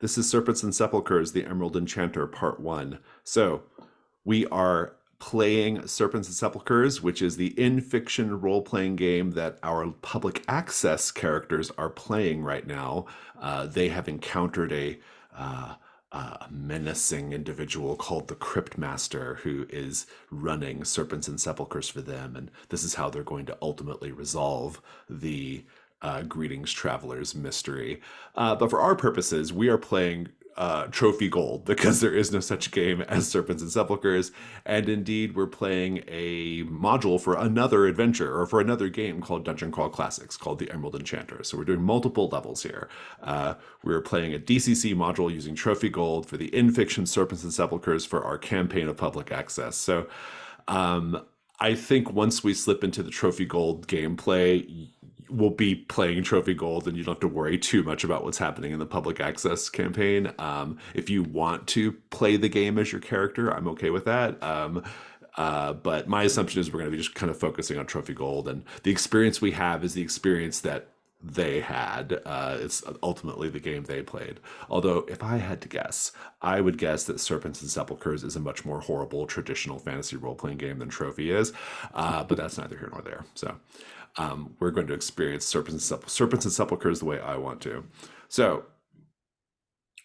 This is Serpents and Sepulchers, the Emerald Enchanter, Part 1. So, we are playing Serpents and Sepulchers, which is the in-fiction role-playing game that our public access characters are playing right now. They have encountered uh, a menacing individual called the Crypt Master who is running Serpents and Sepulchers for them, and this is how they're going to ultimately resolve the Greetings Travelers mystery. But for our purposes, we are playing Trophy Gold because there is no such game as Serpents and Sepulchres. And indeed, we're playing a module for another adventure or for another game called Dungeon Crawl Classics called the Emerald Enchanter. So we're doing multiple levels here. We're playing a DCC module using Trophy Gold for the in-fiction Serpents and Sepulchres for our campaign of public access. So I think once we slip into the Trophy Gold gameplay, we'll be playing Trophy Gold and you don't have to worry too much about what's happening in the public access campaign. If you want to play the game as your character, I'm okay with that. But my assumption is we're going to be just kind of focusing on Trophy Gold, and the experience we have is the experience that they had. It's ultimately the game they played. Although, if I had to guess, I would guess that Serpents and Sepulchres is a much more horrible traditional fantasy role-playing game than Trophy is. But that's neither here nor there. So we're going to experience Serpents and Sepulchres the way I want to. So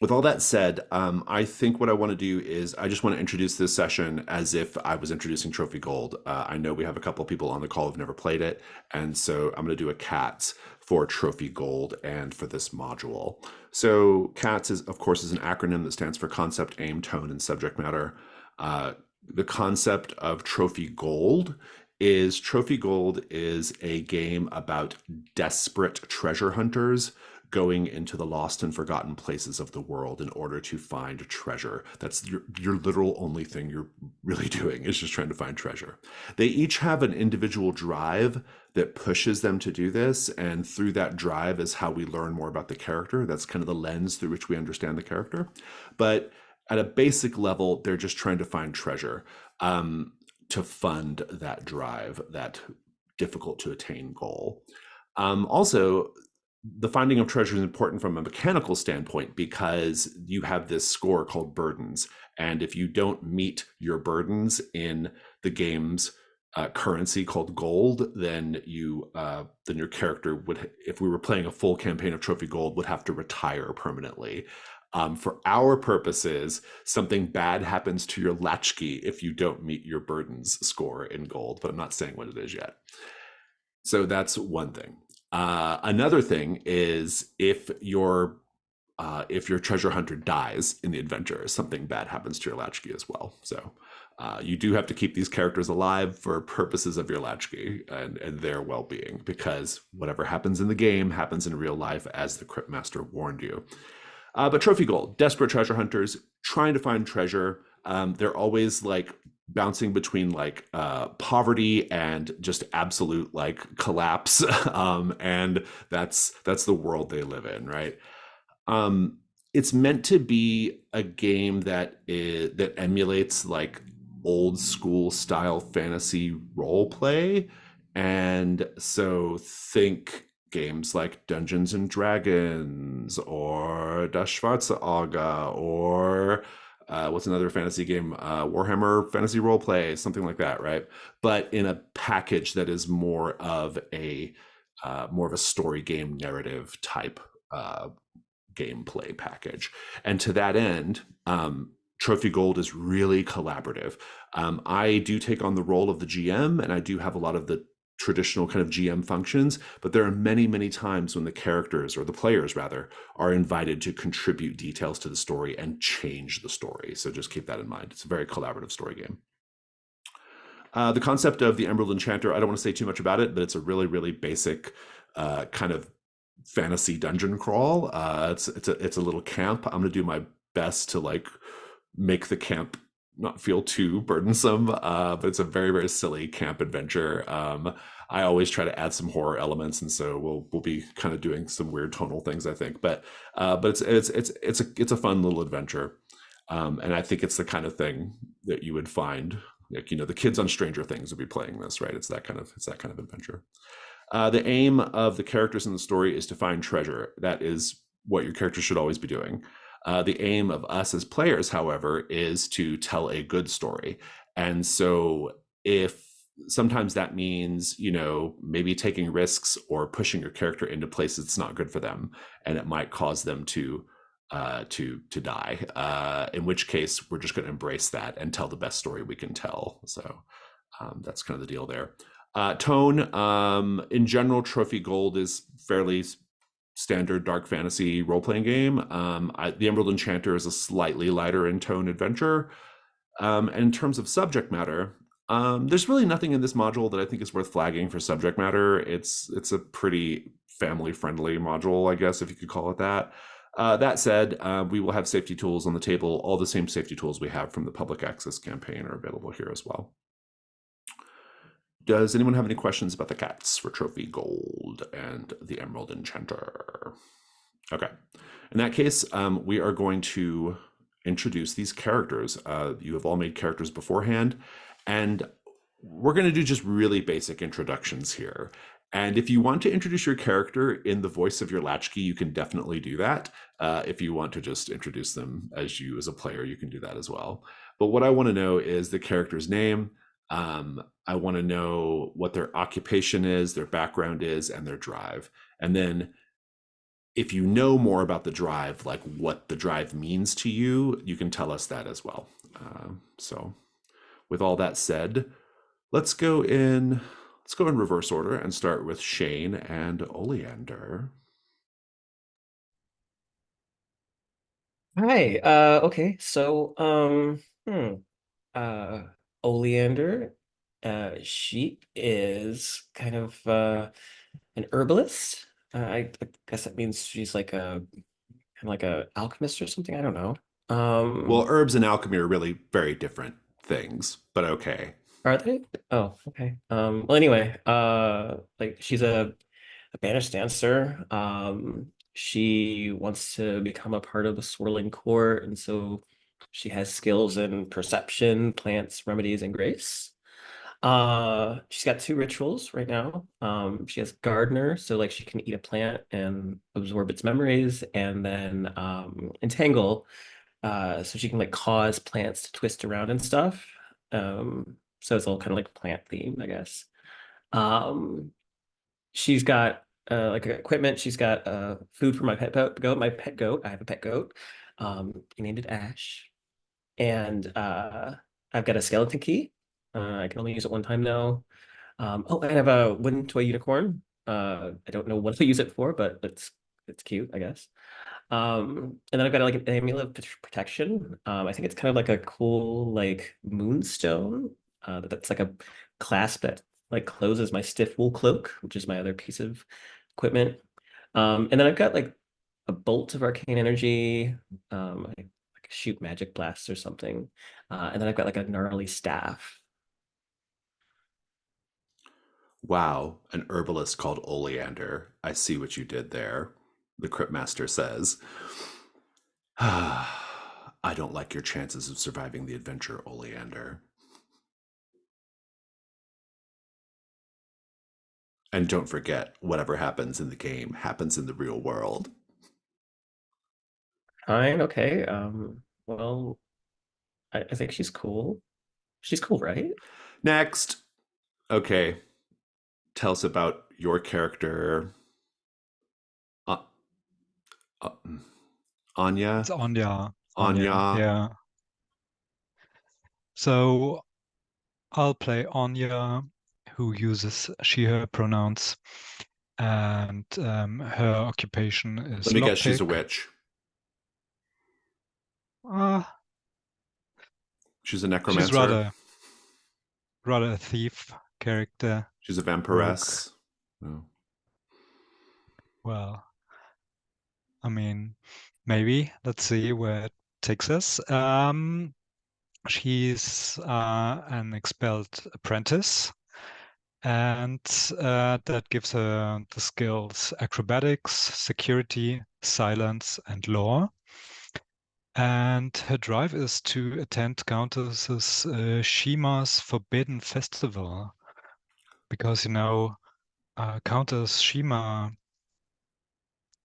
with all that said, I think what I want to do is I just want to introduce this session as if I was introducing Trophy Gold. I know we have a couple of people on the call who've never played it, and so I'm going to do a CATS for Trophy Gold and for this module. So CATS is, of course, is an acronym that stands for Concept, Aim, Tone, and Subject Matter. The concept of Trophy Gold is a game about desperate treasure hunters going into the lost and forgotten places of the world in order to find treasure. That's your literal only thing you're really doing, is just trying to find treasure. They each have an individual drive that pushes them to do this, and through that drive is how we learn more about the character. That's kind of the lens through which we understand the character. But at a basic level, they're just trying to find treasure to fund that drive, that difficult to attain goal. Also, the finding of treasure is important from a mechanical standpoint because you have this score called burdens. And if you don't meet your burdens in the game's currency called gold, then your character would, if we were playing a full campaign of Trophy Gold, would have to retire permanently. For our purposes, something bad happens to your latchkey if you don't meet your burdens score in gold, but I'm not saying what it is yet. So that's one thing. Another thing is if your treasure hunter dies in the adventure, something bad happens to your latchkey as well. So you do have to keep these characters alive for purposes of your latchkey and their well-being, because whatever happens in the game happens in real life, as the Crypt Master warned you. But Trophy Gold, desperate treasure hunters trying to find treasure. They're always like bouncing between like poverty and just absolute like collapse, and that's the world they live in, right? It's meant to be a game that emulates like old school style fantasy role play, and so think games like Dungeons and Dragons or Das Schwarze Auge or what's another fantasy game? Warhammer Fantasy Roleplay, something like that, right? But in a package that is more of a story game narrative type gameplay package. And to that end, Trophy Gold is really collaborative. I do take on the role of the GM, and I do have a lot of the traditional kind of GM functions, but there are many, many times when the characters, or the players rather, are invited to contribute details to the story and change the story. So just keep that in mind. It's a very collaborative story game. The concept of the Emerald Enchanter, I don't want to say too much about it, but it's a really, really basic kind of fantasy dungeon crawl. It's a little camp. I'm going to do my best to like make the camp not feel too burdensome, but it's a very, very silly camp adventure. I always try to add some horror elements, and so we'll be kind of doing some weird tonal things, I think. But it's a fun little adventure, and I think it's the kind of thing that you would find, like, the kids on Stranger Things would be playing this, right? It's that kind of adventure. The aim of the characters in the story is to find treasure. That is what your character should always be doing. The aim of us as players, however, is to tell a good story. And so if sometimes that means, maybe taking risks or pushing your character into places it's not good for them, and it might cause them to die. In which case, we're just going to embrace that and tell the best story we can tell. So that's kind of the deal there. Tone, in general, Trophy Gold is fairly standard dark fantasy role-playing game. The Emerald Enchanter is a slightly lighter in tone adventure. And in terms of subject matter, there's really nothing in this module that I think is worth flagging for subject matter. It's a pretty family-friendly module, I guess, if you could call it that. That said, we will have safety tools on the table. All the same safety tools we have from the public access campaign are available here as well. Does anyone have any questions about the cats for Trophy Gold and the Emerald Enchanter? Okay. In that case, we are going to introduce these characters. You have all made characters beforehand, and we're going to do just really basic introductions here. And if you want to introduce your character in the voice of your latchkey, you can definitely do that. If you want to just introduce them as you as a player, you can do that as well. But what I want to know is the character's name. I want to know what their occupation is, their background is, and their drive. And then if you know more about the drive, like what the drive means to you, you can tell us that as well. So with all that said, let's go in reverse order and start with Shane and Oleander. Hi. Okay. So, uh, Oleander, she is kind of an herbalist. I guess that means she's like a kind of like a alchemist or something. I don't know. Well, herbs and alchemy are really very different things, but okay. Are they? Oh, okay. Well, anyway, like she's a banished dancer. She wants to become a part of the swirling court, and so she has skills in perception, plants, remedies, and grace. She's got two rituals right now. She has gardener, so like she can eat a plant and absorb its memories, and then entangle, so she can like cause plants to twist around and stuff. So it's all kind of like plant themed, I guess. Um, she's got like equipment. She's got food for my goat. My pet goat. I have a pet goat. He named it Ash, and I've got a skeleton key. I can only use it one time though. Oh, I have a wooden toy unicorn. I don't know what to use it for, but it's cute, I guess. And then I've got like an amulet of protection. I think it's kind of like a cool like moonstone. That's like a clasp that like closes my stiff wool cloak, which is my other piece of equipment. And then I've got like a bolt of arcane energy. I like shoot magic blasts or something. And then I've got like a gnarly staff. Wow, an herbalist called Oleander. I see what you did there, the Cryptmaster says. I don't like your chances of surviving the adventure, Oleander. And don't forget, whatever happens in the game happens in the real world. Fine, okay. Well, I think she's cool. She's cool, right? Next. Okay, tell us about your character, uh, uh, It's Anya. Anya. Anya, Anya. yeah. So I'll play Anya, who uses she, her pronouns, and her occupation is Let me guess, she's a lockpick. witch. Uh, She's a she's necromancer. rather a thief character, She's a rogue. vampiress. No. Well, I mean, maybe. Let's see where it takes us. She's an expelled apprentice, and that gives her the skills acrobatics, security, silence, and lore. And her drive is to attend Countess's Shima's Forbidden Festival, because Countess Shima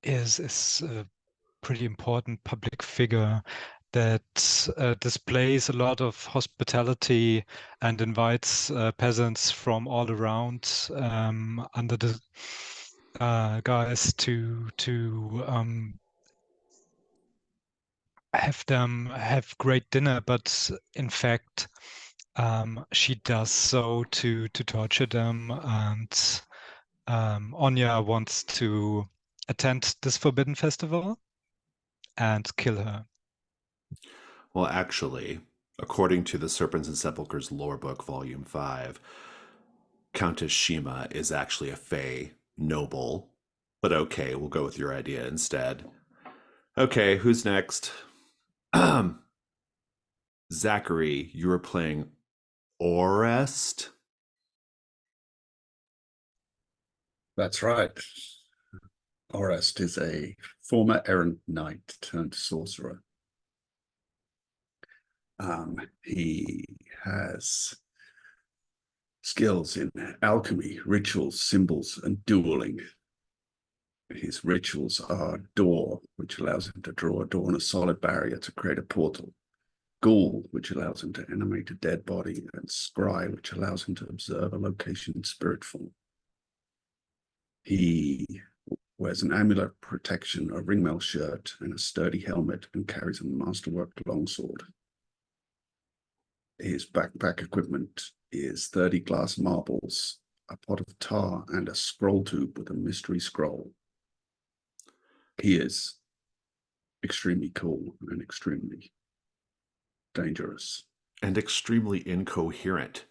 is pretty important public figure that displays a lot of hospitality and invites peasants from all around under the guise to have them have great dinner, but in fact she does so to torture them, and Anya wants to attend this forbidden festival and kill her. Well, actually, according to the Serpents and Sepulchers lore book, Volume 5, Countess Shima is actually a Fae noble. But okay, we'll go with your idea instead. Okay, who's next? Zachary, you were playing Orest? That's right. Orest is a former errant knight turned sorcerer. He has skills in alchemy, rituals, symbols, and dueling. His rituals are door, which allows him to draw a door on a solid barrier to create a portal. Ghoul, which allows him to animate a dead body, and scry, which allows him to observe a location in spirit form. He wears an amulet protection, a ringmail shirt, and a sturdy helmet, and carries a masterwork longsword. His backpack equipment is 30 glass marbles, a pot of tar, and a scroll tube with a mystery scroll. He is extremely cool and extremely dangerous. And extremely incoherent.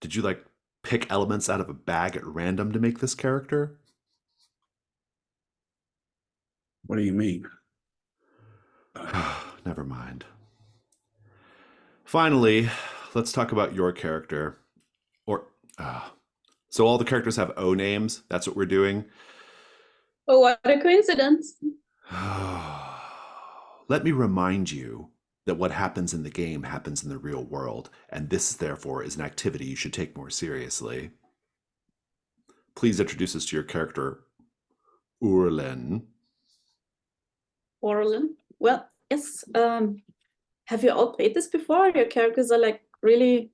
Did you pick elements out of a bag at random to make this character? What do you mean? Never mind. Finally, let's talk about your character. So all the characters have O names. That's what we're doing. Oh, what a coincidence. Let me remind you that what happens in the game happens in the real world, and this, therefore, is an activity you should take more seriously. Please introduce us to your character, Urlin. Orlin. Well, yes. Have you all played this before? Your characters are really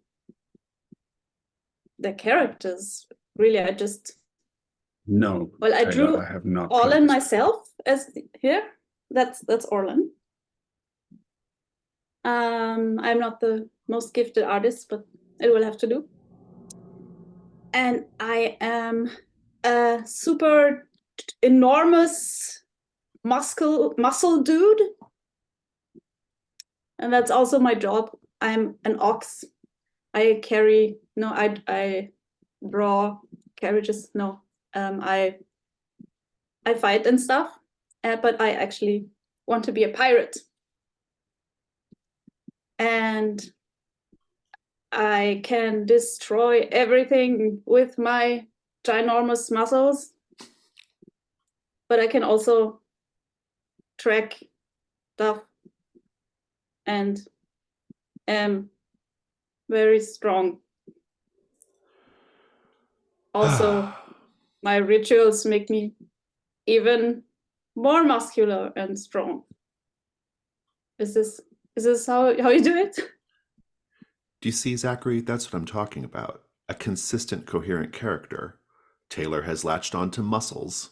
the characters. Really, I just No. well, I Taylor, drew I have not Orlin played this. myself as here. That's Orlin. I'm not the most gifted artist, but it will have to do. And I am a super enormous muscle dude. And that's also my job. I'm an ox. I draw carriages. No, I fight and stuff. But I actually want to be a pirate. And I can destroy everything with my ginormous muscles. But I can also track stuff and am very strong. Also, my rituals make me even more muscular and strong. Is this how you do it? Do you see, Zachary? That's what I'm talking about. A consistent, coherent character. Taylor has latched onto muscles,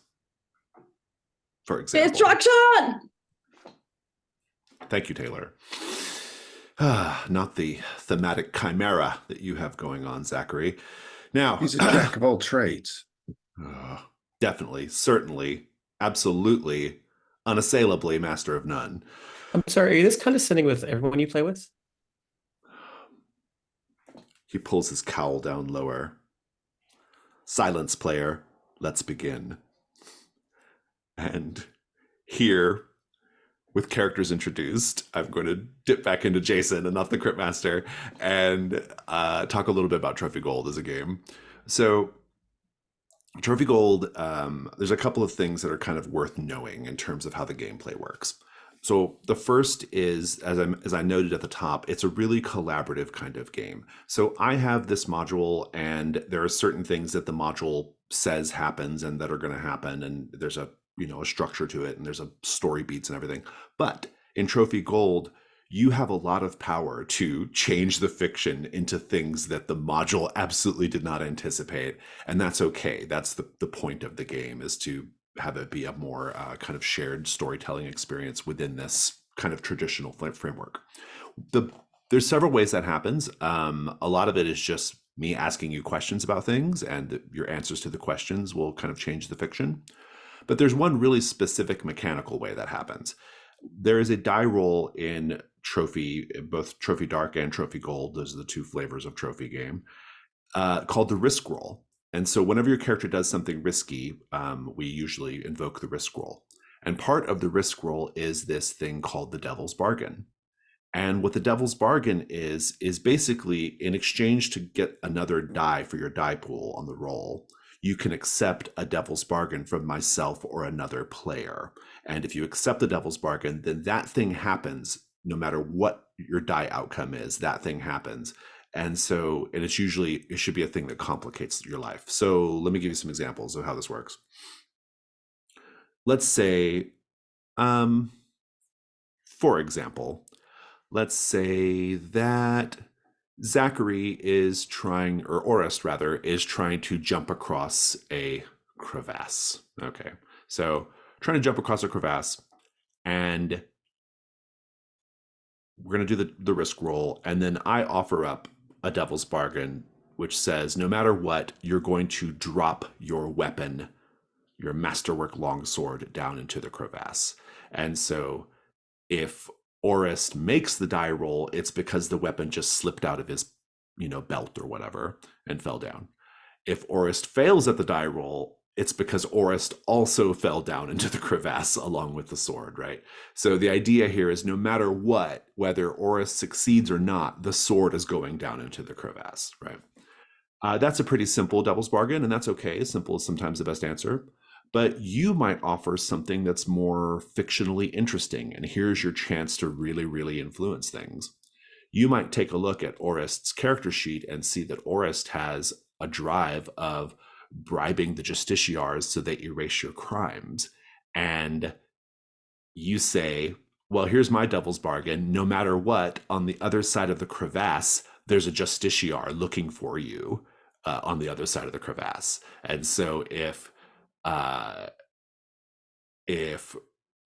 for example. Destruction! Thank you, Taylor. Not the thematic chimera that you have going on, Zachary. Now, He's a jack of all trades. definitely, certainly, absolutely, unassailably master of none. I'm sorry, are you this condescending with everyone you play with? He pulls his cowl down lower. Silence, player. Let's begin. And here, with characters introduced, I'm going to dip back into Jason and not the Crypt Master and talk a little bit about Trophy Gold as a game. So Trophy Gold, there's a couple of things that are kind of worth knowing in terms of how the gameplay works. So the first is, as I noted at the top, it's a really collaborative kind of game. So I have this module, and there are certain things that the module says happens and that are going to happen, and there's a a structure to it, and there's a story beats and everything. But in Trophy Gold, you have a lot of power to change the fiction into things that the module absolutely did not anticipate. And that's okay. That's the point of the game, is to have it be a more kind of shared storytelling experience within this kind of traditional framework. There's several ways that happens. A lot of it is just me asking you questions about things, and your answers to the questions will kind of change the fiction. But there's one really specific mechanical way that happens. There is a die roll in Trophy, both Trophy Dark and Trophy Gold, those are the two flavors of Trophy game, called the risk roll. And so whenever your character does something risky, we usually invoke the risk roll. And part of the risk roll is this thing called the Devil's Bargain. And what the Devil's Bargain is basically, in exchange to get another die for your die pool on the roll, you can accept a Devil's Bargain from myself or another player. And if you accept the Devil's Bargain, then that thing happens no matter what your die outcome is, that thing happens. And so, and it should be a thing that complicates your life. So let me give you some examples of how this works. Let's say, for example, let's say that Zachary is trying, or Orest rather, is trying to jump across a crevasse. Okay, so trying to jump across a crevasse, and we're going to do the risk roll, and then I offer up a Devil's Bargain, which says no matter what, you're going to drop your weapon, your masterwork longsword, down into the crevasse. And so if Orest makes the die roll, it's because the weapon just slipped out of his, belt or whatever and fell down. If Orest fails at the die roll, it's because Orest also fell down into the crevasse along with the sword, right? So the idea here is no matter what, whether Orest succeeds or not, the sword is going down into the crevasse, right? That's a pretty simple Devil's Bargain, and that's okay. Simple is sometimes the best answer. But you might offer something that's more fictionally interesting, and here's your chance to really, really influence things. You might take a look at Orest's character sheet and see that Orest has a drive of bribing the justiciars so they erase your crimes. And you say, well, here's my Devil's Bargain. No matter what, on the other side of the crevasse, there's a justiciar looking for you on the other side of the crevasse. And so if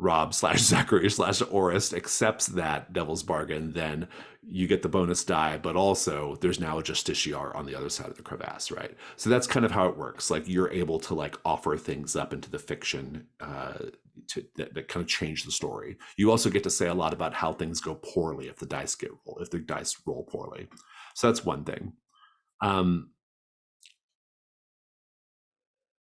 Rob / Zachary / Orest accepts that Devil's Bargain, then you get the bonus die, but also there's now a justiciar on the other side of the crevasse, right? So that's kind of how it works. Like, you're able to offer things up into the fiction that kind of change the story. You also get to say a lot about how things go poorly if the dice roll poorly. So that's one thing.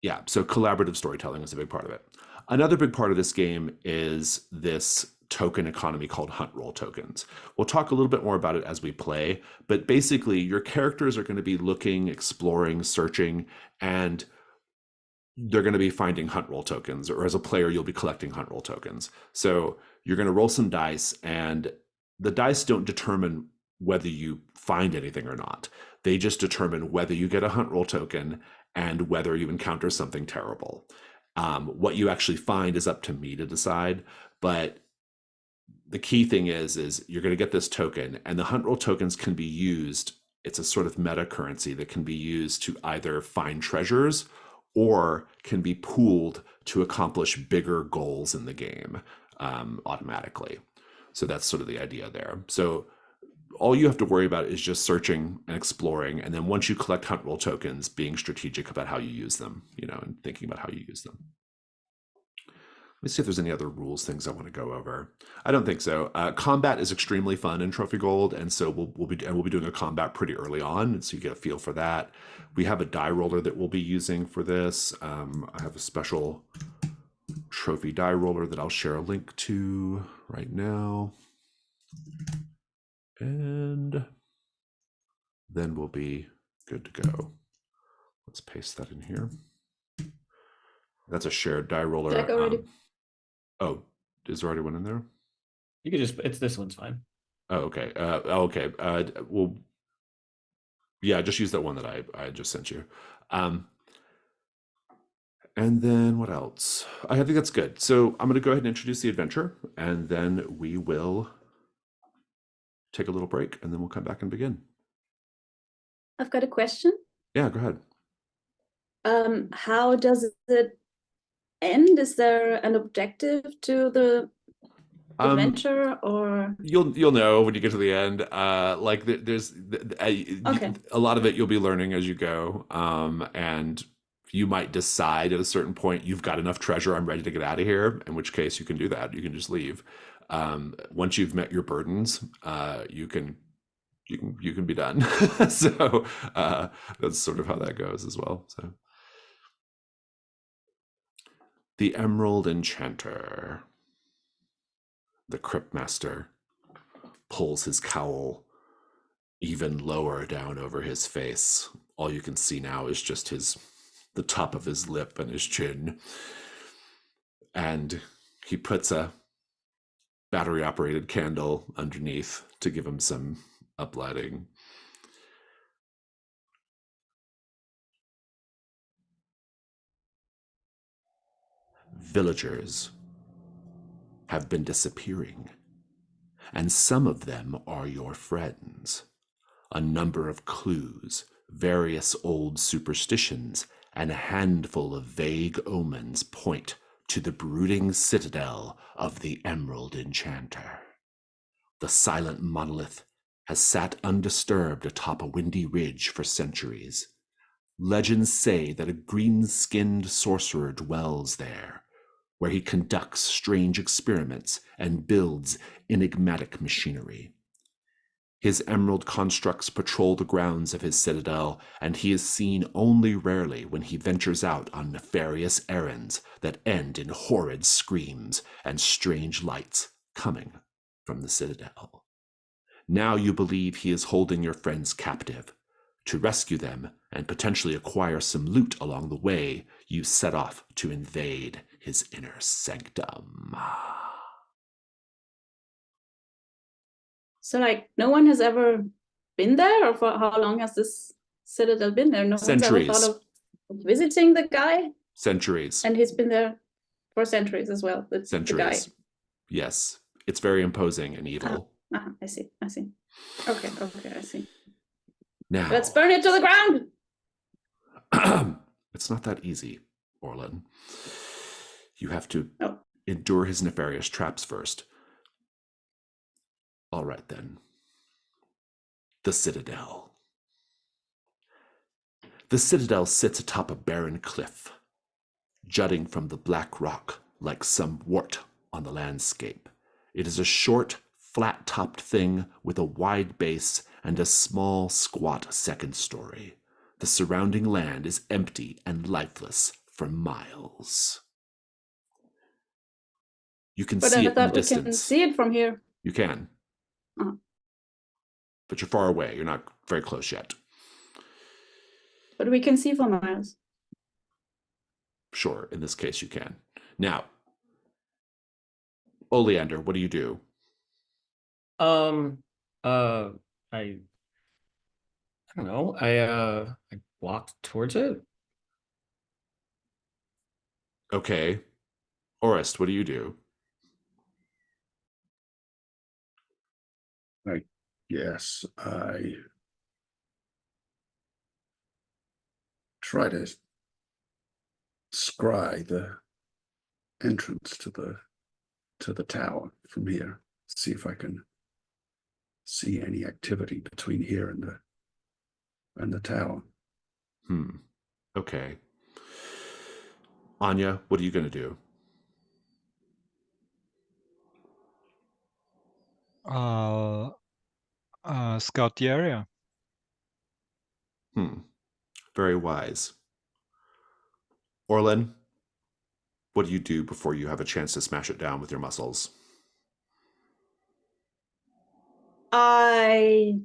Yeah, so collaborative storytelling is a big part of it. Another big part of this game is this token economy called hunt roll tokens. We'll talk a little bit more about it as we play, but basically your characters are going to be looking, exploring, searching, and they're going to be finding hunt roll tokens, or as a player, you'll be collecting hunt roll tokens. So you're going to roll some dice, and the dice don't determine whether you find anything or not. They just determine whether you get a hunt roll token and whether you encounter something terrible. What you actually find is up to me to decide, but the key thing is you're going to get this token, and the hunt roll tokens can be used. It's a sort of meta currency that can be used to either find treasures or can be pooled to accomplish bigger goals in the game automatically. So that's sort of the idea there. So all you have to worry about is just searching and exploring, and then once you collect hunt roll tokens, being strategic about how you use them, and thinking about how you use them. Let me see if there's any other rules things I want to go over. I don't think so. Combat is extremely fun in Trophy Gold, and so we'll be doing a combat pretty early on, and so you get a feel for that. We have a die roller that we'll be using for this. I have a special trophy die roller that I'll share a link to right now. And then we'll be good to go. Let's paste that in here. That's a shared die roller. Jack already. Oh, is there already one in there? You could just, this one's fine. Oh, okay. Okay. Well, yeah, just use that one that I just sent you. And then what else? I think that's good. So I'm going to go ahead and introduce the adventure, and then we will take a little break, and then we'll come back and begin. I've got a question. Yeah, go ahead. How does it end? Is there an objective to the adventure, or You'll know when you get to the end. Like there's Okay. a lot of it you'll be learning as you go, and you might decide at a certain point you've got enough treasure, I'm ready to get out of here, in which case you can do that. You can just leave. Once you've met your burdens, you can be done. So that's sort of how that goes as well. So the Emerald Enchanter, the Crypt Master, pulls his cowl even lower down over his face. All you can see now is just the top of his lip and his chin. And he puts a battery-operated candle underneath to give him some uplighting. Villagers have been disappearing, and some of them are your friends. A number of clues, various old superstitions, and a handful of vague omens point to the brooding citadel of the Emerald Enchanter. The silent monolith has sat undisturbed atop a windy ridge for centuries. Legends say that a green-skinned sorcerer dwells there, where he conducts strange experiments and builds enigmatic machinery. His emerald constructs patrol the grounds of his citadel, and he is seen only rarely when he ventures out on nefarious errands that end in horrid screams and strange lights coming from the citadel. Now you believe he is holding your friends captive. To rescue them and potentially acquire some loot along the way, you set off to invade his inner sanctum. so like no one has ever been there, or for how long has this citadel been there? No one's ever Centuries. thought of visiting the guy, Centuries. and he's been there for centuries as well. The guy. Centuries. Yes. It's very imposing and evil. I see. Okay, I see. Now, Let's burn it to the ground. it's not that easy, Orlin. You have to Oh. endure his nefarious traps first. All right, then. The Citadel. The Citadel sits atop a barren cliff, jutting from the black rock like some wart on the landscape. It is a short, flat-topped thing with a wide base and a small, squat second story. The surrounding land is empty and lifeless for miles. You can But see I it in the thought we distance. can see it from here. You can. Uh-huh. But you're far away. You're not very close yet. But we can see for miles. Sure, in this case you can. Now, Oleander, what do you do? I don't know. I walked towards it. Okay. Orest, what do you do? Yes, I try to scry the entrance to the tower from here. See if I can see any activity between here and the tower. Okay. Anya, what are you going to do? Scout the area. Very wise. Orlin, what do you do before you have a chance to smash it down with your muscles? I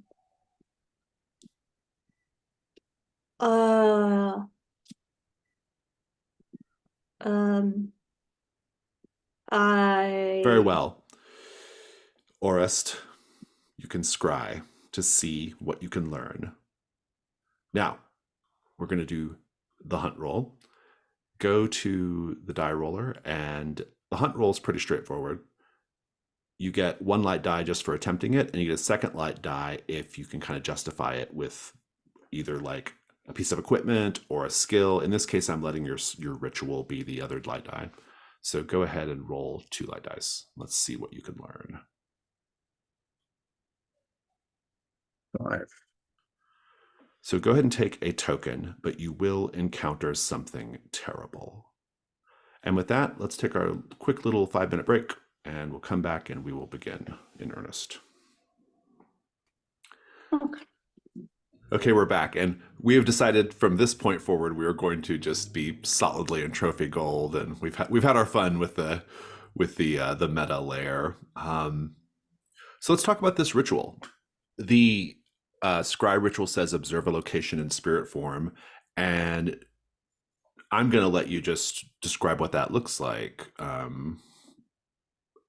Very well. Orest, you can scry to see what you can learn. Now, we're going to do the hunt roll. go to the die roller, and the hunt roll is pretty straightforward. You get 1 light die just for attempting it, and you get a 2nd light die if you can kind of justify it with either like a piece of equipment or a skill. In this case, I'm letting your ritual be the other light die. So go ahead and roll 2 light dice. Let's see what you can learn. 5. So go ahead and take a token, but you will encounter something terrible. And with that, let's take our quick little 5-minute break, and we'll come back and we will begin in earnest. Okay. Okay, we're back, and we have decided from this point forward we are going to just be solidly in trophy gold, and we've had our fun with the meta layer. So let's talk about this ritual. The scry ritual says observe a location in spirit form, and I'm going to let you just describe what that looks like.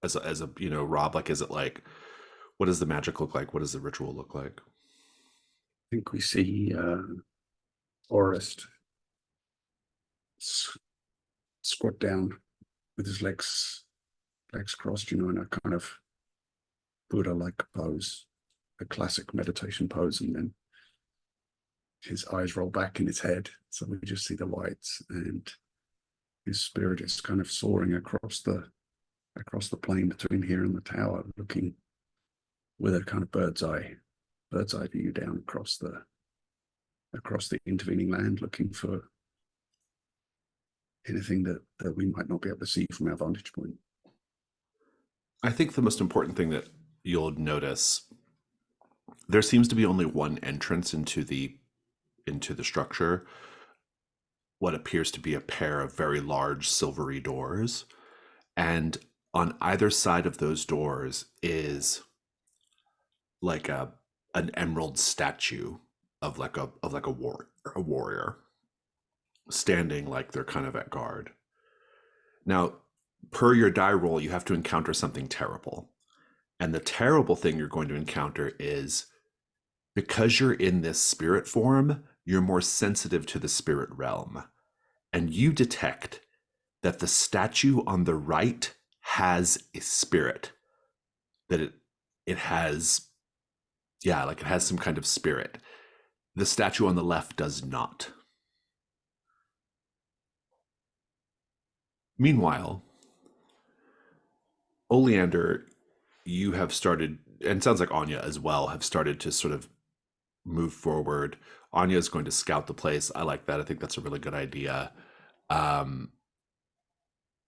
As a Rob, like, is it like, what does the magic look like? What does the ritual look like? I think we see Orist squat down with his legs crossed, in a kind of Buddha-like pose, a classic meditation pose, and then his eyes roll back in his head, so we just see the lights, and his spirit is kind of soaring across the plane between here and the tower, looking with a kind of bird's eye view down across the intervening land, looking for anything that we might not be able to see from our vantage point. I think the most important thing that you'll notice, there seems to be only one entrance into the structure, what appears to be a pair of very large silvery doors, and on either side of those doors is like an emerald statue of a warrior standing like they're kind of at guard. Now, per your die roll, you have to encounter something terrible. And the terrible thing you're going to encounter is, because you're in this spirit form, you're more sensitive to the spirit realm. And you detect that the statue on the right has a spirit. That it has, it has some kind of spirit. The statue on the left does not. Meanwhile, Oleander, you have started, and it sounds like Anya as well, have started to sort of move forward. Anya is going to scout the place. I like that. I think that's a really good idea.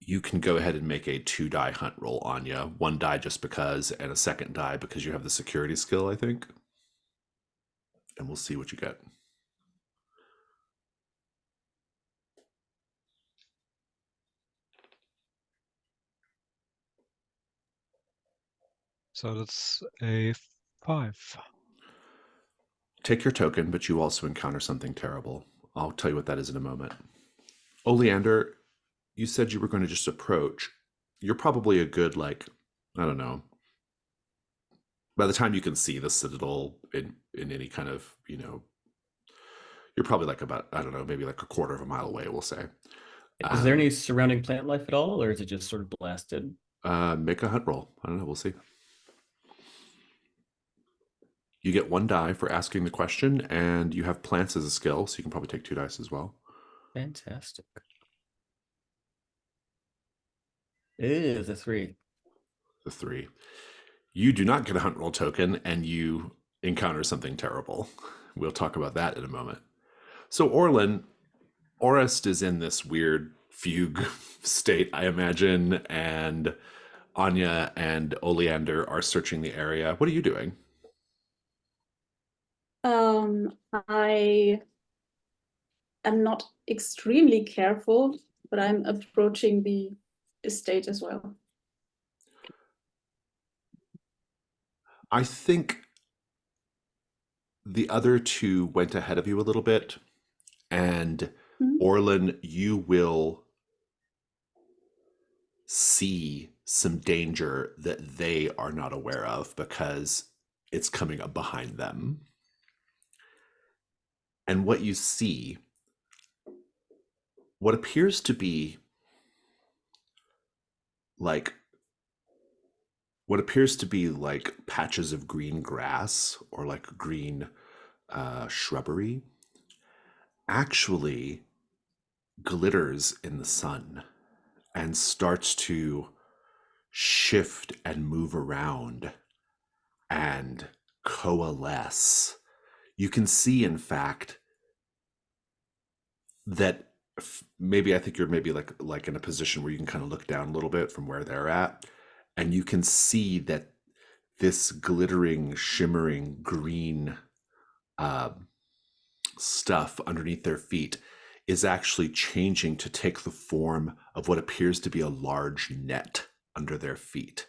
You can go ahead and make a 2-die hunt roll, Anya. 1 die just because, and a 2nd die because you have the security skill, I think. And we'll see what you get. So that's a 5. Take your token, but you also encounter something terrible. I'll tell you what that is in a moment. Oleander, you said you were going to just approach. You're probably a good, I don't know. By the time you can see the citadel in any kind of, you're probably like about, I don't know, maybe like a quarter of a mile away, we'll say. Is there any surrounding plant life at all, or is it just sort of blasted? Make a hunt roll. I don't know. We'll see. You get 1 die for asking the question, and you have plants as a skill, so you can probably take 2 dice as well. Fantastic. It is a 3. The 3. You do not get a hunt roll token, and you encounter something terrible. We'll talk about that in a moment. So Orlin, Orest is in this weird fugue state, I imagine, and Anya and Oleander are searching the area. What are you doing? I am not extremely careful, but I'm approaching the estate as well. I think the other 2 went ahead of you a little bit, and Orlin, you will see some danger that they are not aware of because it's coming up behind them. And what you see what appears to be like patches of green grass or like green shrubbery actually glitters in the sun and starts to shift and move around and coalesce. You can see, in fact, that maybe I think you're maybe like in a position where you can kind of look down a little bit from where they're at, and you can see that this glittering, shimmering green stuff underneath their feet is actually changing to take the form of what appears to be a large net under their feet,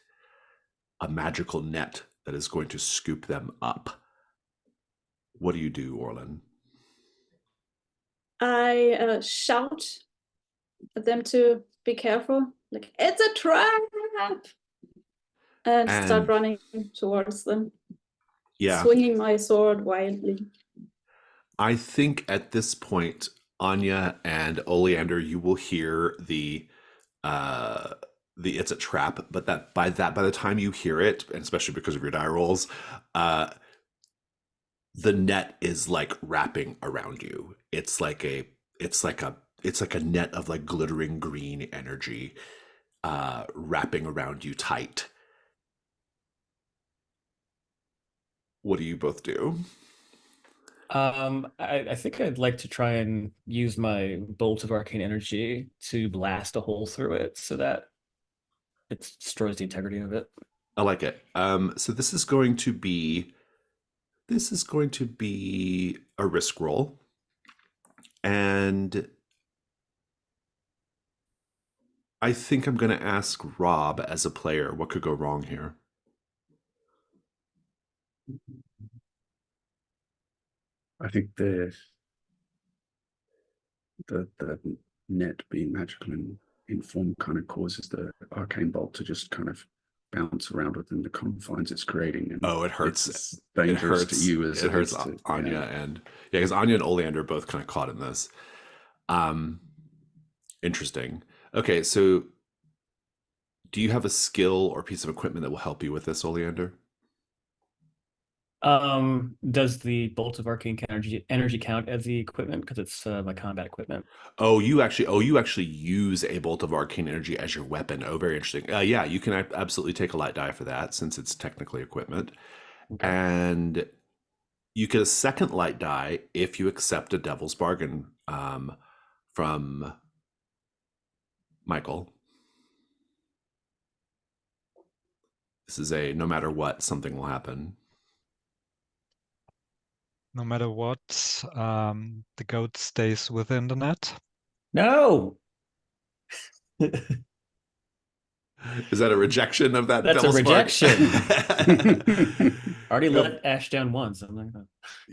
a magical net that is going to scoop them up. What do you do, Orlin? I shout at them to be careful, like, it's a trap! And start running towards them, swinging my sword wildly. I think at this point, Anya and Oleander, you will hear the it's a trap, but by the time you hear it, and especially because of your die rolls, the net is like wrapping around you. It's like a net of like glittering green energy wrapping around you tight. What do you both do? I think I'd like to try and use my bolt of arcane energy to blast a hole through it so that it destroys the integrity of it. I like it. So this is going to be a risk roll, and I think I'm going to ask Rob as a player what could go wrong here. I think the net being magical in form kind of causes the arcane bolt to just kind of bounce around within the confines it's creating. And it hurts. It's dangerous to you as it hurts to Anya and because Anya and Oleander are both kind of caught in this. Interesting. Okay, so do you have a skill or piece of equipment that will help you with this, Oleander? Does the bolt of arcane energy count as the equipment because it's my combat equipment? You actually use a bolt of arcane energy as your weapon. Oh, very interesting. Yeah, you can absolutely take a light die for that since it's technically equipment. Okay. And you get a second light die if you accept a devil's bargain from Michael. This is a no matter what, something will happen. No matter what, the goat stays within the net. No. Is that a rejection of that? That's a rejection. Already let let Ash down once. I'm like,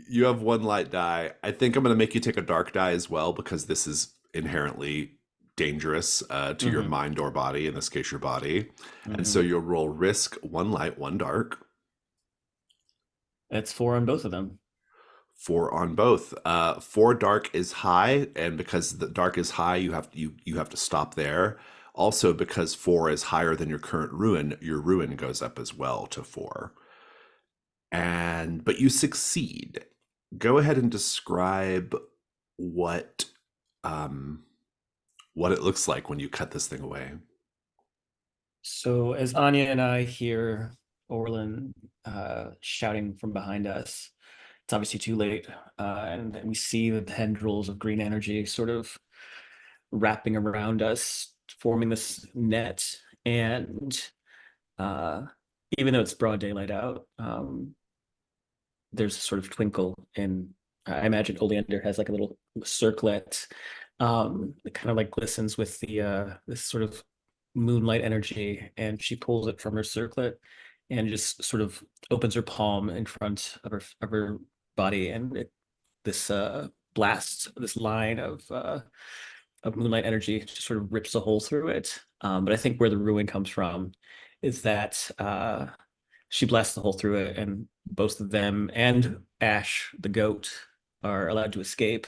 you have one light die. I think I'm going to make you take a dark die as well because this is inherently dangerous to your mind or body. In this case, your body. And so you'll roll risk 1 light, 1 dark. It's 4 on both of them. 4 on both. 4 dark is high, and because the dark is high, you have to stop there. Also, because 4 is higher than your current ruin, your ruin goes up as well to 4. But you succeed. Go ahead and describe what it looks like when you cut this thing away. So as Anya and I hear Orlin shouting from behind us, it's obviously too late, and we see the tendrils of green energy sort of wrapping around us, forming this net. And even though it's broad daylight out, there's a sort of twinkle in, I imagine Oleander has like a little circlet that kind of like glistens with the this sort of moonlight energy, and she pulls it from her circlet and just sort of opens her palm in front of her body, and this blasts this line of moonlight energy just sort of rips a hole through it. But I think where the ruin comes from is that she blasts the hole through it, and both of them and Ash, the goat, are allowed to escape.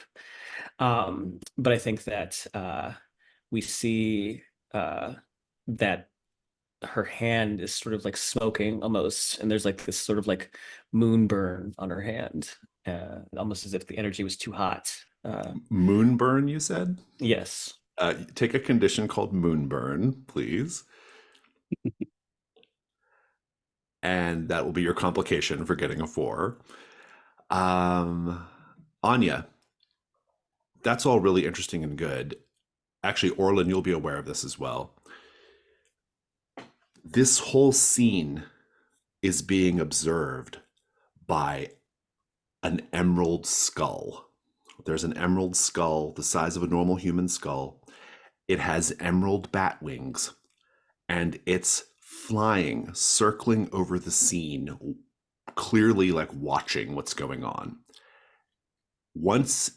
But I think that we see that her hand is sort of like smoking almost, and there's like this sort of like moon burn on her hand, almost as if the energy was too hot. Moonburn, you said? Yes. Take a condition called moonburn, please. And that will be your complication for getting a 4. Anya, that's all really interesting and good. Actually, Orlin, you'll be aware of this as well. This whole scene is being observed by an emerald skull. There's an emerald skull the size of a normal human skull. It has emerald bat wings, and it's flying, circling over the scene, clearly like watching what's going on. Once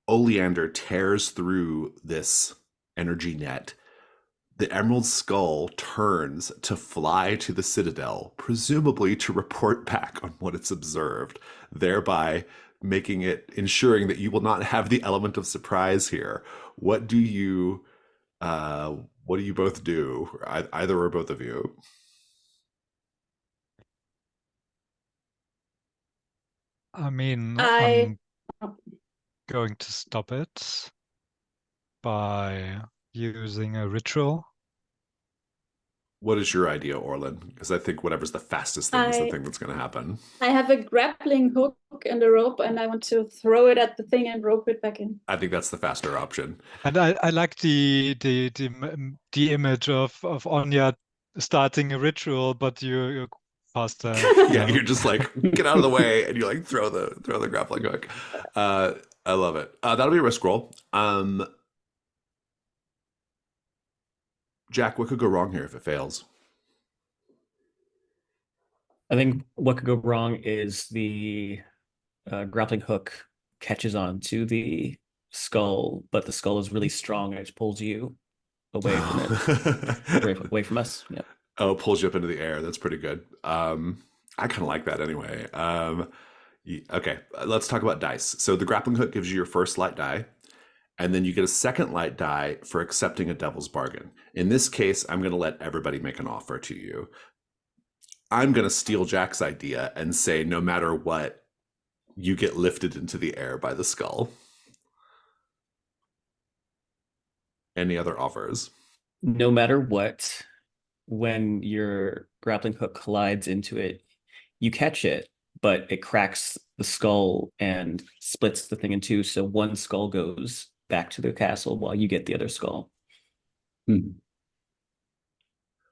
Oleander tears through this energy net, the emerald skull turns to fly to the citadel, presumably to report back on what it's observed, thereby ensuring that you will not have the element of surprise here. What do you both do? Either or both of you? I mean, I- I'm going to stop it by using a ritual. What is your idea, Orlin? Because I think whatever's the fastest thing is the thing that's going to happen. I have a grappling hook and a rope, and I want to throw it at the thing and rope it back in. I think that's the faster option. And I like the image of Anya starting a ritual, but you're faster. Yeah, you're just like, get out of the way, and you like throw the grappling hook. I love it. That'll be a risk roll. Jack, what could go wrong here if it fails? I think what could go wrong is the grappling hook catches on to the skull, but the skull is really strong and it pulls you away from it, away from us. Yeah. Oh, it pulls you up into the air. That's pretty good. I kind of like that anyway. Okay, let's talk about dice. So the grappling hook gives you your first light die, and then you get a second light die for accepting a devil's bargain. In this case, I'm going to let everybody make an offer to you. I'm going to steal Jack's idea and say, no matter what, you get lifted into the air by the skull. Any other offers? No matter what, when your grappling hook collides into it, you catch it, but it cracks the skull and splits the thing in two. So one skull goes back to the castle while you get the other skull.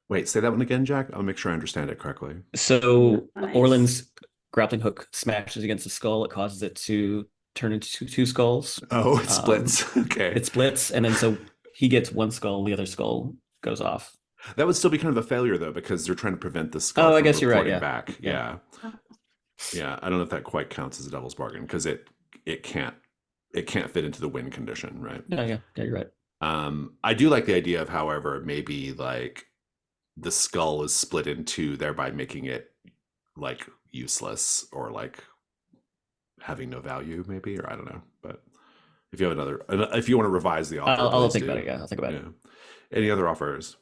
Wait, say that one again, Jack. I'll make sure I understand it correctly. So Nice. Orlin's grappling hook smashes against the skull. It causes it to turn into two skulls. Oh, it splits. Okay. It splits, and then so he gets one skull, the other skull goes off. That would still be kind of a failure, though, because they're trying to prevent the skull I from guess you're right, reporting yeah. back. Yeah. Yeah. I don't know if that quite counts as a devil's bargain because it can't fit into the win condition, right? Yeah, you're right. I do like the idea of, however, maybe like the skull is split in two, thereby making it like useless or like having no value, maybe, or I don't know. But if you have if you want to revise the offer, I'll please think do. about it. Yeah, I'll think about it. Any other offers?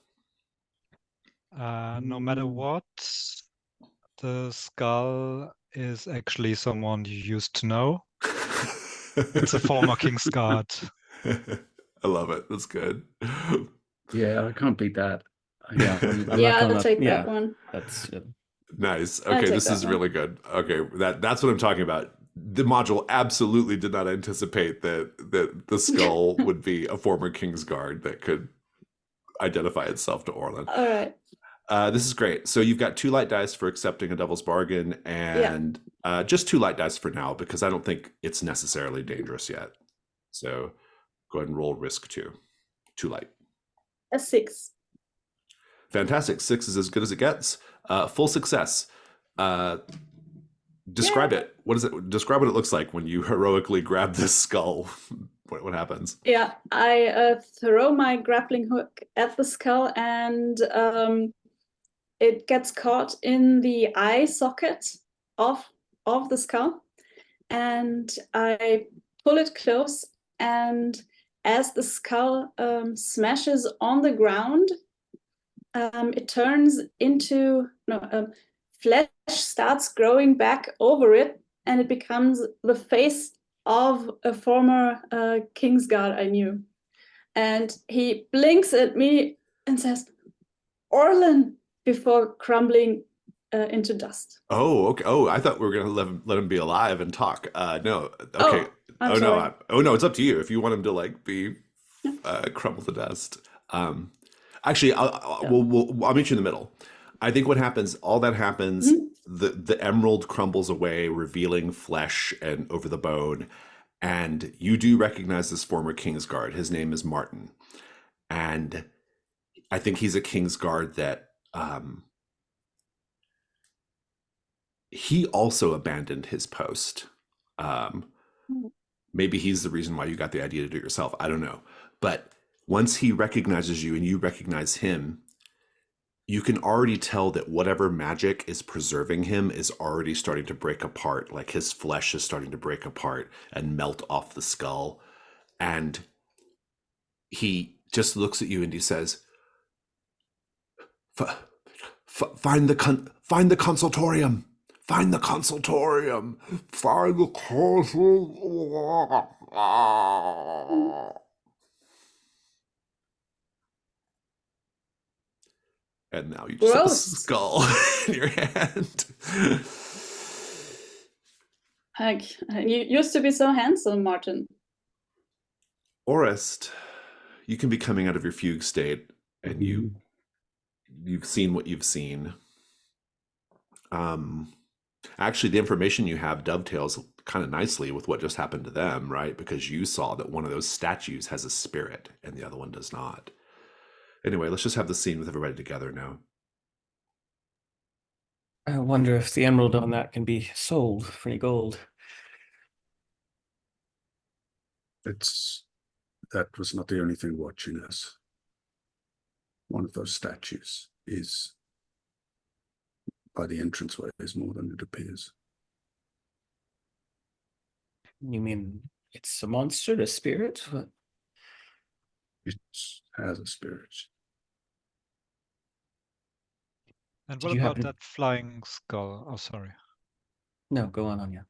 No matter what, the skull is actually someone you used to know. It's a former King's Guard. I love it. That's good. Yeah, I can't beat that. Yeah, I'm not Yeah, going I'll up. take Yeah, that one. that's Nice. I'll Okay, take this that is one. really good. Okay, that's what I'm talking about. The module absolutely did not anticipate that the skull would be a former King's Guard that could identify itself to Orlin. All right. This is great. So you've got 2 light dice for accepting a devil's bargain, and just 2 light dice for now because I don't think it's necessarily dangerous yet. So go ahead and roll risk 2. 2 light. A 6. Fantastic. 6 is as good as it gets. Full success. Describe it. What is it? Describe what it looks like when you heroically grab this skull. What happens? Yeah, I throw my grappling hook at the skull, and it gets caught in the eye socket of the skull, and I pull it close, and as the skull smashes on the ground, it turns into flesh starts growing back over it, and it becomes the face of a former Kingsguard I knew. And he blinks at me and says, "Orlan," before crumbling into dust. Oh, okay. Oh, I thought we were gonna let him be alive and talk. No. Okay. I'm sorry. No. It's up to you if you want him to like be crumble to dust. Actually, I'll meet you in the middle. I think what happens, all that happens, the emerald crumbles away, revealing flesh and over the bone, and you do recognize this former Kingsguard. His name is Martin, and I think he's a Kingsguard that he also abandoned his post. Maybe he's the reason why you got the idea to do it yourself. I don't know. But once he recognizes you and you recognize him, you can already tell that whatever magic is preserving him is already starting to break apart. Like his flesh is starting to break apart and melt off the skull. And he just looks at you and he says, find the consultorium. Find the consultorium. Find the consultorium. And now you just have a skull in your hand. You used to be so handsome, Martin. Orest, you can be coming out of your fugue state, and you've seen what you've seen. Actually, the information you have dovetails kind of nicely with what just happened to them, right? Because you saw that one of those statues has a spirit and the other one does not. Anyway, let's just have the scene with everybody together now. I wonder if the emerald on that can be sold for any gold. That was not the only thing watching us. One of those statues is by the entranceway is more than it appears. You mean it's a monster, a spirit? What? It has a spirit. And Did what you about happen- that flying skull? Oh, sorry. No, go on, Anya.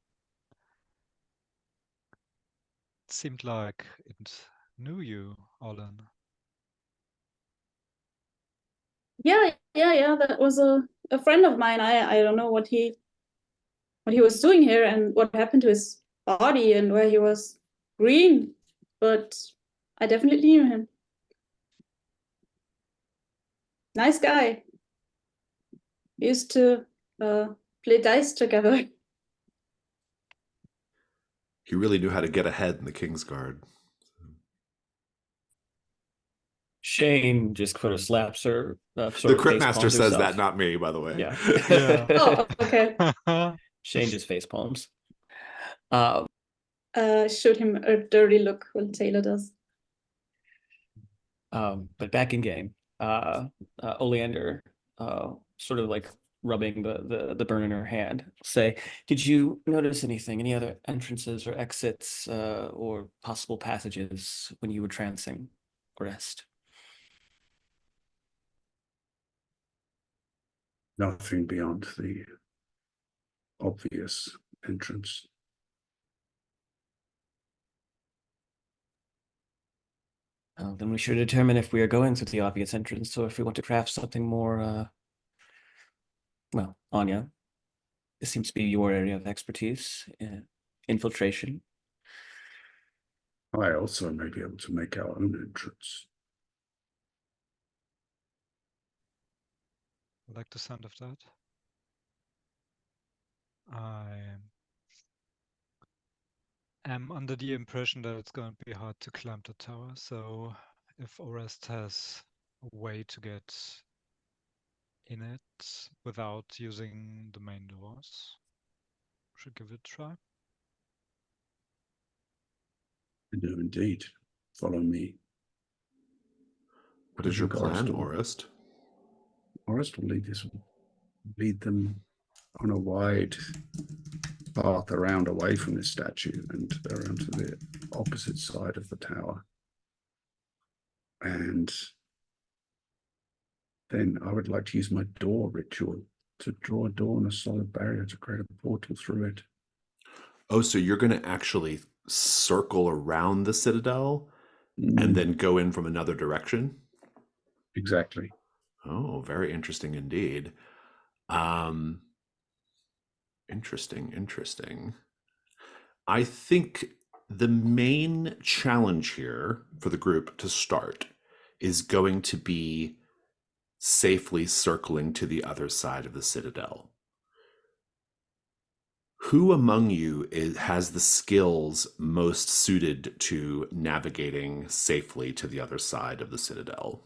It seemed like it knew you, Orlan. Yeah. That was a friend of mine. I don't know what he was doing here and what happened to his body and where he was green, but I definitely knew him. Nice guy. We used to play dice together. He really knew how to get ahead in the Kingsguard. Shane just sort of slaps her. The Cryptmaster says that, not me, by the way. Yeah. Oh, okay. Shane just face palms. Showed him a dirty look when Taylor does. But back in game, Oleander, sort of like rubbing the burn in her hand, say, "Did you notice anything? Any other entrances or exits or possible passages when you were trancing Orest?" Nothing beyond the obvious entrance. Then we should determine if we are going through the obvious entrance or if we want to craft something more, well, Anya, this seems to be your area of expertise, infiltration. I also may be able to make our own entrance. I like the sound of that. I am under the impression that it's going to be hard to climb the tower, so if Orest has a way to get in it without using the main doors, we should give it a try. I do indeed. Follow me. What is your plan, Orest? Orest will lead them on a wide path around away from this statue and around to the opposite side of the tower. And then I would like to use my door ritual to draw a door and a solid barrier to create a portal through it. Oh, so you're going to actually circle around the citadel and then go in from another direction? Exactly. Oh, very interesting indeed. Interesting. I think the main challenge here for the group to start is going to be safely circling to the other side of the citadel. Who among you has the skills most suited to navigating safely to the other side of the citadel?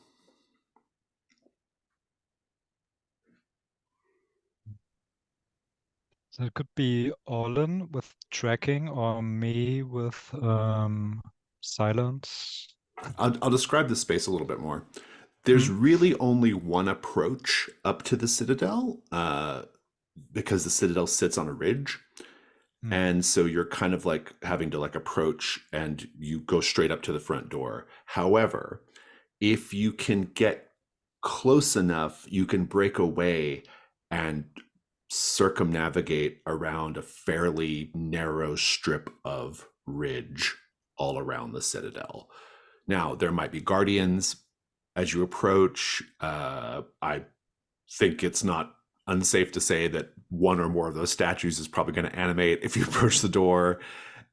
So it could be Orlin with tracking or me with silence. I'll describe the space a little bit more. There's really only one approach up to the citadel because the citadel sits on a ridge. And so you're kind of like having to like approach and you go straight up to the front door. However, if you can get close enough, you can break away and circumnavigate around a fairly narrow strip of ridge all around the citadel. Now, there might be guardians as you approach. I think it's not unsafe to say that one or more of those statues is probably going to animate if you approach the door,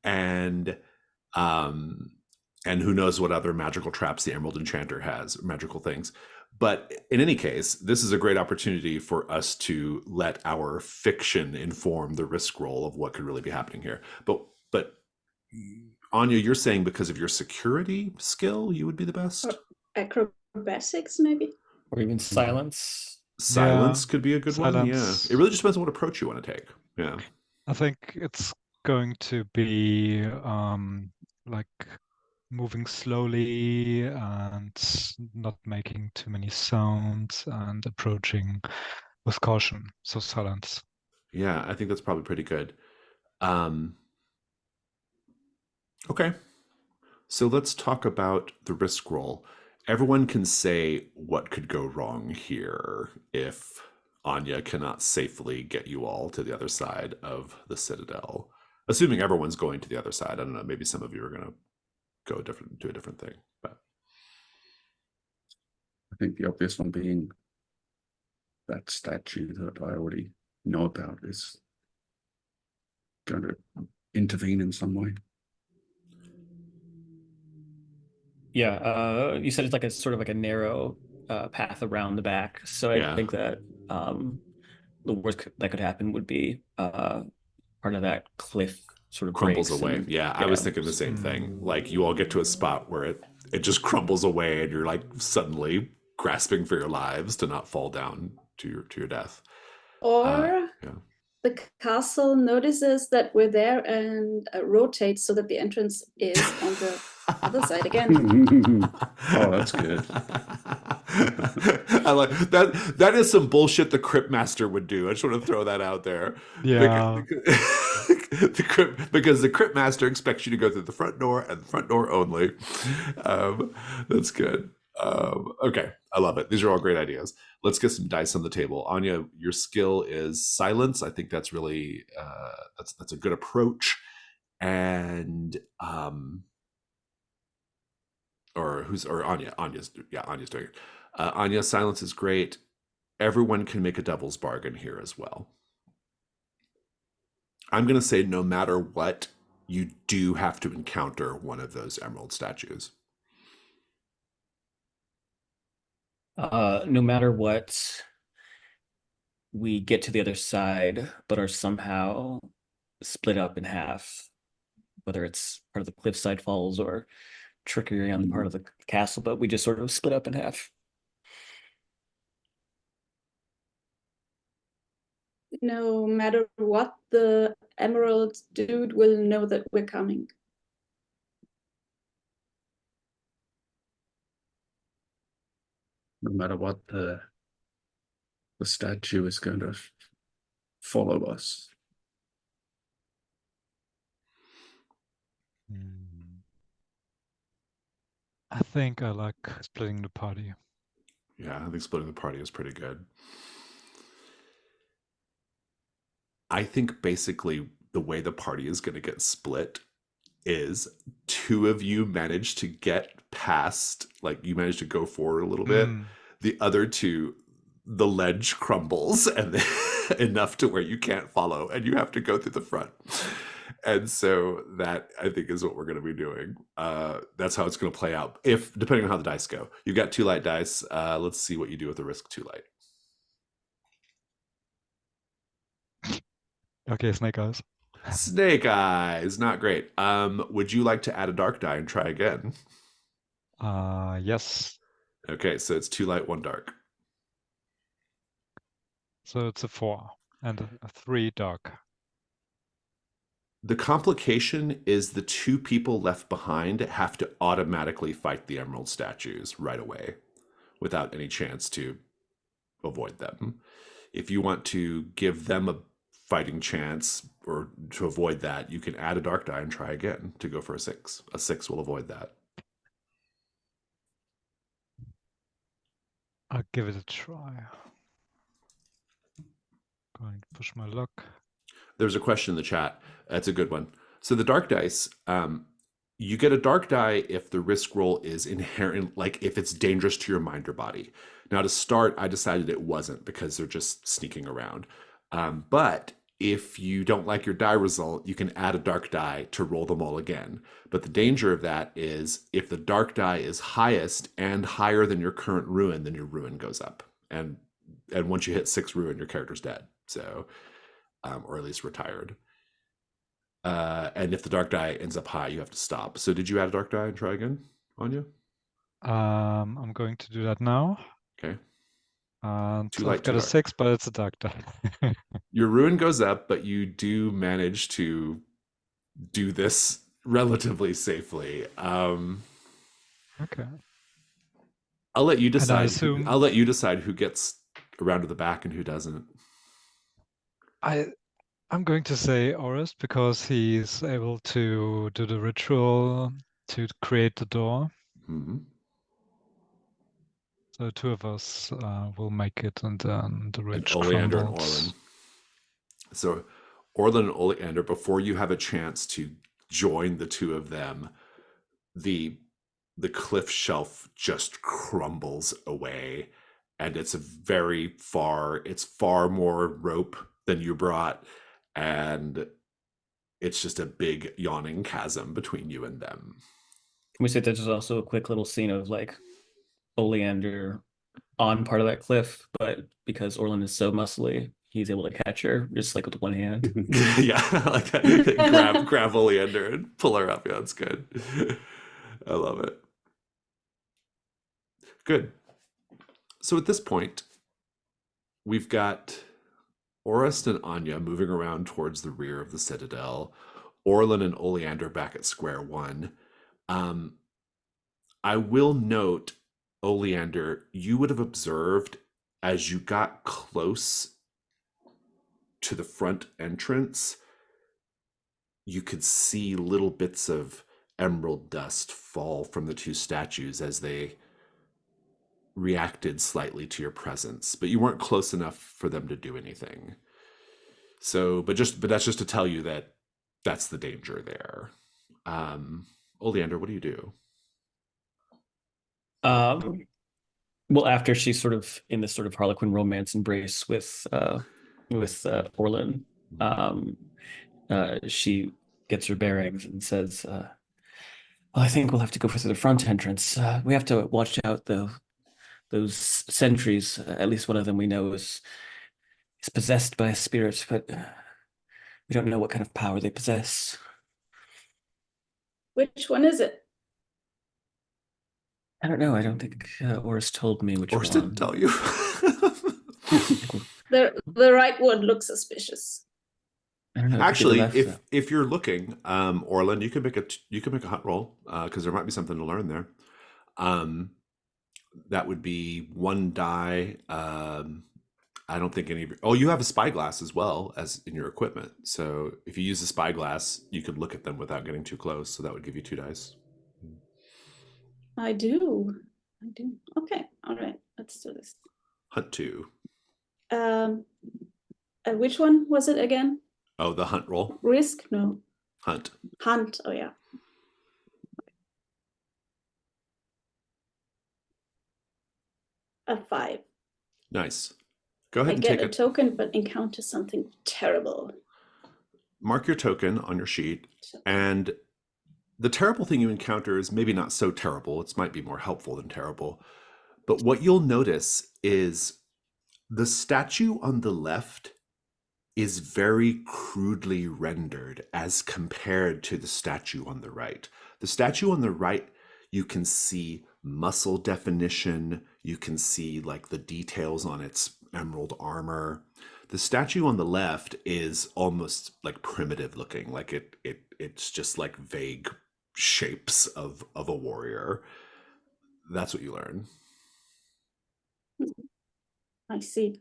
and who knows what other magical traps the Emerald Enchanter has, magical things. But in any case, this is a great opportunity for us to let our fiction inform the risk roll of what could really be happening here. But Anya, you're saying because of your security skill, you would be the best? Or acrobatics, maybe? Or even silence. Silence could be a good one. Yeah. Silence. It really just depends on what approach you want to take. Yeah. I think it's going to be like moving slowly and not making too many sounds and approaching with caution. So silence. Yeah, I think that's probably pretty good. Okay. So let's talk about the risk roll. Everyone can say what could go wrong here if Anya cannot safely get you all to the other side of the citadel. Assuming everyone's going to the other side. I don't know, maybe some of you are going to go to a different thing. But I think the obvious one being that statue that I already know about is going to intervene in some way. Yeah, you said it's like a sort of like a narrow path around the back. So I think that the worst that could happen would be part of that cliff sort of crumbles breaks away. and- Yeah, I was thinking the same thing. Like you all get to a spot where it just crumbles away and you're like suddenly grasping for your lives to not fall down to your death. Or the castle notices that we're there and rotates so that the entrance is on the other side again. Oh, that's good. I like that. That is some bullshit the Crypt Master would do. I just want to throw that out there. Yeah. Because the Crypt Master expects you to go through the front door and the front door only. That's good. Okay, I love it. These are all great ideas. Let's get some dice on the table. Anya, your skill is silence. I think that's really that's a good approach. And Anya's doing it. Anya, silence is great. Everyone can make a devil's bargain here as well. I'm going to say no matter what, you do have to encounter one of those emerald statues. No matter what, we get to the other side, but are somehow split up in half, whether it's part of the cliffside falls or trickery on the part of the castle, but we just sort of split up in half. No matter what, the Emerald dude will know that we're coming. No matter what, the statue is going to follow us. Hmm. I think I like splitting the party. Yeah, I think splitting the party is pretty good. I think basically the way the party is going to get split is two of you manage to get past, like you manage to go forward a little bit. Mm. The other two, the ledge crumbles and enough to where you can't follow and you have to go through the front. And so that I think is what we're going to be doing. That's how it's going to play out. If depending on how the dice go, you've got 2 light dice. Let's see what you do with the risk 2 light. Okay, Snake Eyes. Snake eyes, not great. Would you like to add a dark die and try again? Yes. Okay, so it's 2 light, 1 dark. So it's a 4 and a 3 dark. The complication is the 2 people left behind have to automatically fight the emerald statues right away without any chance to avoid them. If you want to give them a fighting chance or to avoid that, you can add a dark die and try again to go for a 6. A 6 will avoid that. I'll give it a try. Going to push my luck. There's a question in the chat. That's a good one. So the dark dice, you get a dark die if the risk roll is inherent, like if it's dangerous to your mind or body. Now to start, I decided it wasn't because they're just sneaking around. But if you don't like your die result, you can add a dark die to roll them all again. But the danger of that is if the dark die is highest and higher than your current ruin, then your ruin goes up. And once you hit 6 ruin, your character's dead. So, or at least retired. And if the dark die ends up high, you have to stop. So did you add a dark die and try again, Anya? I'm going to do that now. Okay. And Too light, I've got too a dark. 6, but it's a dark die. Your ruin goes up, but you do manage to do this relatively safely. Okay. I'll let you And I decide. assume I'll let you decide who gets around to the back and who doesn't. I'm going to say Orist because he's able to do the ritual to create the door. Mm-hmm. So 2 of us will make it, and then the And ridge Oleander and crumbles. Orlin. So Orlin and Oleander, before you have a chance to join the 2 of them, the cliff shelf just crumbles away, and it's far more rope than you brought, and it's just a big yawning chasm between you and them. Can we say that there's also a quick little scene of like Oleander on part of that cliff, but because Orlin is so muscly, he's able to catch her just like with one hand. Yeah, like that. grab Oleander and pull her up. Yeah, that's good. I love it. Good. So at this point, we've got Orist and Anya moving around towards the rear of the citadel. Orlin and Oleander back at square one. I will note, Oleander, you would have observed as you got close to the front entrance, you could see little bits of emerald dust fall from the 2 statues as they reacted slightly to your presence, but you weren't close enough for them to do anything. So, but that's just to tell you that that's the danger there. Oleander, what do you do? Well, after she's sort of in this sort of Harlequin romance embrace with Orlin, she gets her bearings and says, well, I think we'll have to go for the front entrance. We have to watch out those sentries. At least one of them we know is possessed by a spirit, but we don't know what kind of power they possess. Which one is it? I don't know. I don't think Oris told me which Oris one. didn't tell you. The right one looks suspicious. I don't know. Actually, if you're looking, Orlin, you can make a hunt roll because there might be something to learn there. That would be 1 die. I don't think any of oh, you have a spyglass as well as in your equipment. So if you use a spyglass, you could look at them without getting too close. So that would give you 2 dice. I do. Okay, all right, let's do this. Hunt 2. Which one was it again? Oh, the hunt roll. Risk? No. Hunt. Hunt. Oh yeah. A 5. Nice. Go ahead I and get take a it. token, but encounter something terrible. Mark your token on your sheet, and the terrible thing you encounter is maybe not so terrible. It might be more helpful than terrible. But what you'll notice is the statue on the left is very crudely rendered as compared to the statue on the right. The statue on the right, you can see muscle definition. You can see like the details on its emerald armor. The statue on the left is almost like primitive looking, like it's just like vague shapes of a warrior. That's what you learn. I see.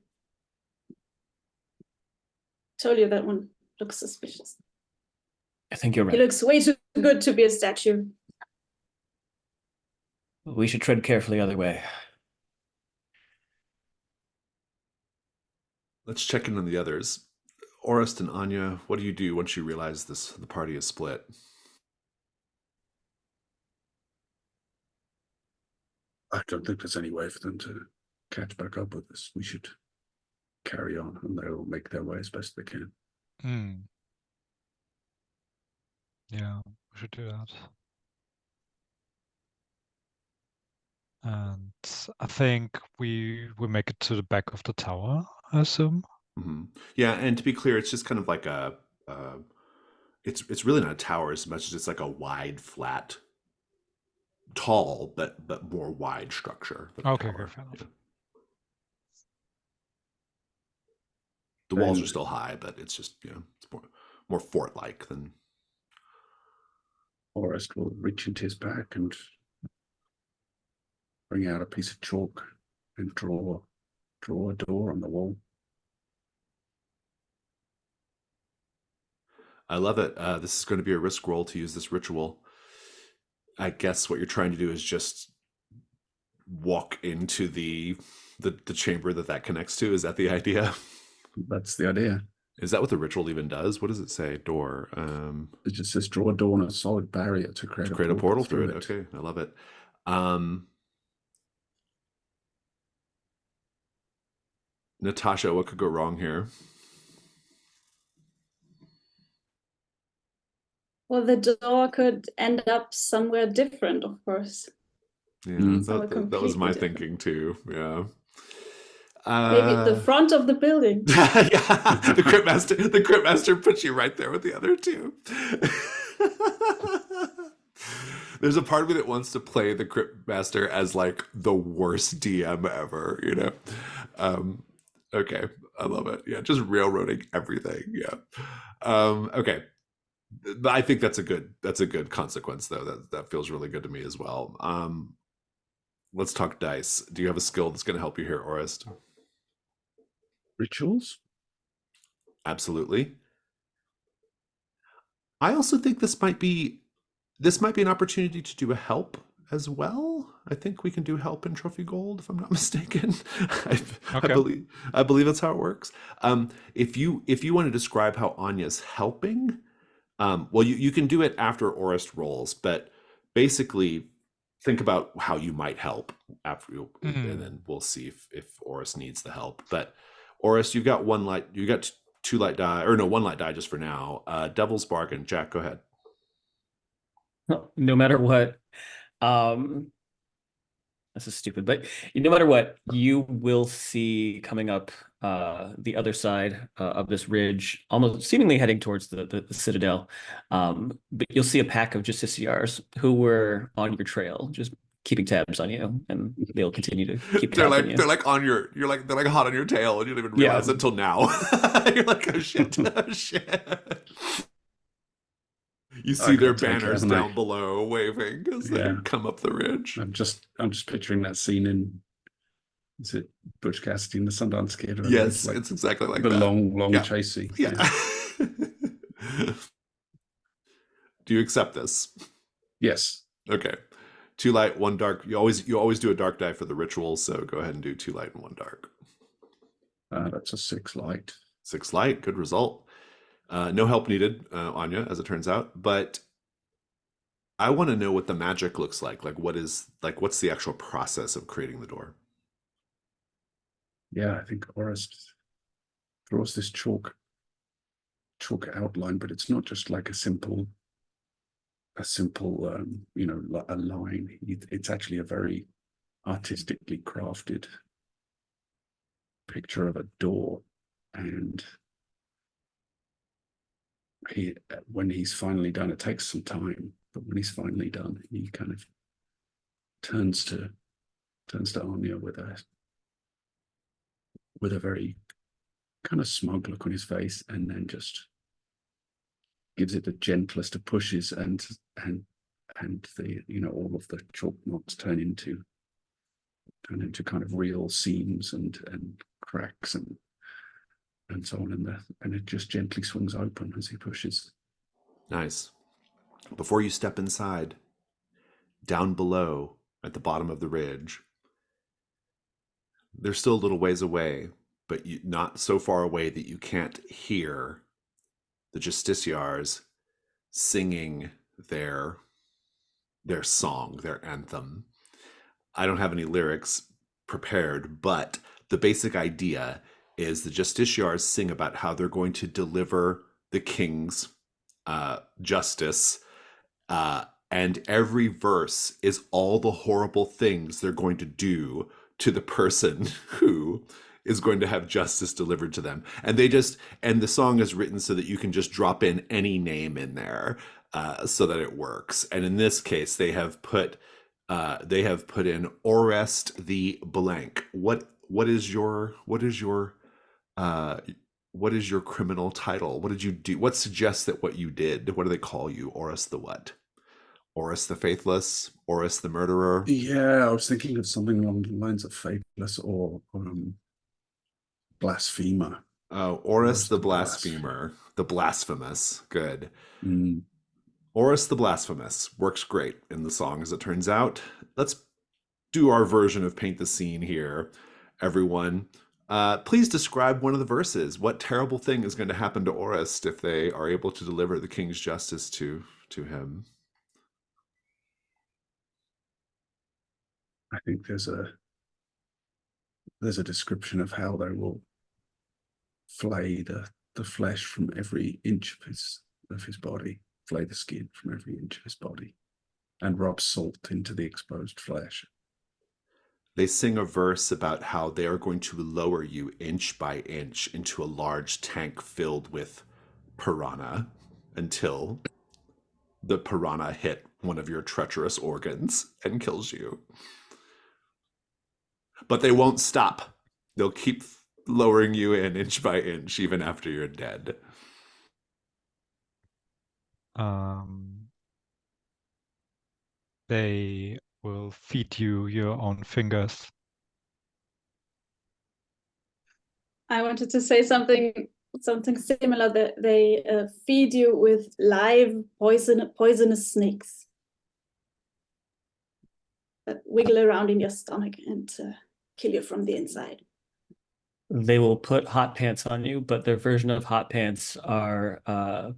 Told you that one looks suspicious. I think you're He right. looks way too good to be a statue. We should tread carefully either way. Let's check in on the others. Orest and Anya, what do you do once you realize the party is split? I don't think there's any way for them to catch back up with us. We should carry on, and they'll make their way as best they can. Yeah, we should do that. And I think we make it to the back of the tower, I assume. Mm-hmm. Yeah, and to be clear, it's just kind of like it's really not a tower as much as it's like a wide, flat, tall but more wide structure. Okay, fair enough. Yeah. The walls are still high, but it's just it's more fort-like than. Orest will reach into his bag and bring out a piece of chalk and draw a door on the wall. I love it. This is going to be a risk roll to use this ritual. I guess what you're trying to do is just walk into the chamber that connects to. Is that the idea? That's the idea. Is that what the ritual even does? What does it say? Door. It just says draw a door on a solid barrier to create a portal through it. Okay, I love it. Natasha, what could go wrong here? Well, the door could end up somewhere different, of course. Yeah, that was my thinking too. Yeah. Maybe the front of the building. Yeah, the crypt master puts you right there with the other two. There's a part of me that wants to play the crypt master as like the worst DM ever, you know. Okay, I love it. Yeah, just railroading everything. Yeah. Okay. But I think that's a good consequence though. That feels really good to me as well. Let's talk dice. Do you have a skill that's going to help you here, Orest? Rituals? Absolutely. I also think this might be an opportunity to do a help as well. I think we can do help in Trophy Gold, if I'm not mistaken. I believe that's how it works. If you want to describe how Anya's helping, well, you can do it after Orest rolls, but basically think about how you might help after you, and then we'll see if Orest needs the help. But Orest, you got 1 light die just for now. Devil's Bargain. Jack, go ahead. No matter what, this is stupid, but no matter what, you will see coming up the other side of this ridge, almost seemingly heading towards the citadel. But you'll see a pack of justiciars who were on your trail, just keeping tabs on you, and they'll continue to keep tabs on you. They're like they're like hot on your tail, and you don't even realize it until now. You're like, oh shit, oh shit. You see their banners down below waving as they come up the ridge. I'm just picturing that scene in Is it Butch Cassidy and the Sundance Kid? Or Yes, like it's exactly like the that. long Yeah. chase scene. Yeah. Do you accept this? Yes. Okay. 2 light, 1 dark. You always do a dark die for the ritual, so go ahead and do 2 light and 1 dark. That's a 6 light. 6 light, good result. No help needed, Anya, as it turns out. But I want to know what the magic looks like. What's the actual process of creating the door? Yeah, I think Orest draws this chalk outline, but it's not just like a simple a line. It's actually a very artistically crafted picture of a door. And when he's finally done, it takes some time, but when he's finally done, he kind of turns to Anya with a very kind of smug look on his face, and then just gives it the gentlest of pushes, and the all of the chalk marks turn into kind of real seams and cracks and so on, and it just gently swings open as he pushes. Nice. Before you step inside, down below at the bottom of the ridge, they're still a little ways away, but not so far away that you can't hear the Justiciars singing their song, their anthem. I don't have any lyrics prepared, but the basic idea is the Justiciars sing about how they're going to deliver the king's justice, and every verse is all the horrible things they're going to do to the person who is going to have justice delivered to them. And the song is written so that you can just drop in any name in there, so that it works. And in this case, they have put in Orest the blank. What is your criminal title? What did you do? What suggests that what you did? What do they call you? Orest the what? Orest the faithless? Orest the murderer? Yeah, I was thinking of something along the lines of faithless or blasphemer. Oh, Orest the blasphemer. The blasphemous. Good. Mm. Orest the blasphemous works great in the song, as it turns out. Let's do our version of Paint the Scene here, everyone. Please describe one of the verses. What terrible thing is going to happen to Orest if they are able to deliver the king's justice to him? I think there's a description of how they will flay the flesh from every inch of his body, flay the skin from every inch of his body, and rub salt into the exposed flesh. They sing a verse about how they are going to lower you inch by inch into a large tank filled with piranha until the piranha hit one of your treacherous organs and kills you. But they won't stop. They'll keep lowering you in inch by inch even after you're dead. They will feed you your own fingers. I wanted to say something similar, that they feed you with live poisonous snakes that wiggle around in your stomach and kill you from the inside. They will put hot pants on you, but their version of hot pants are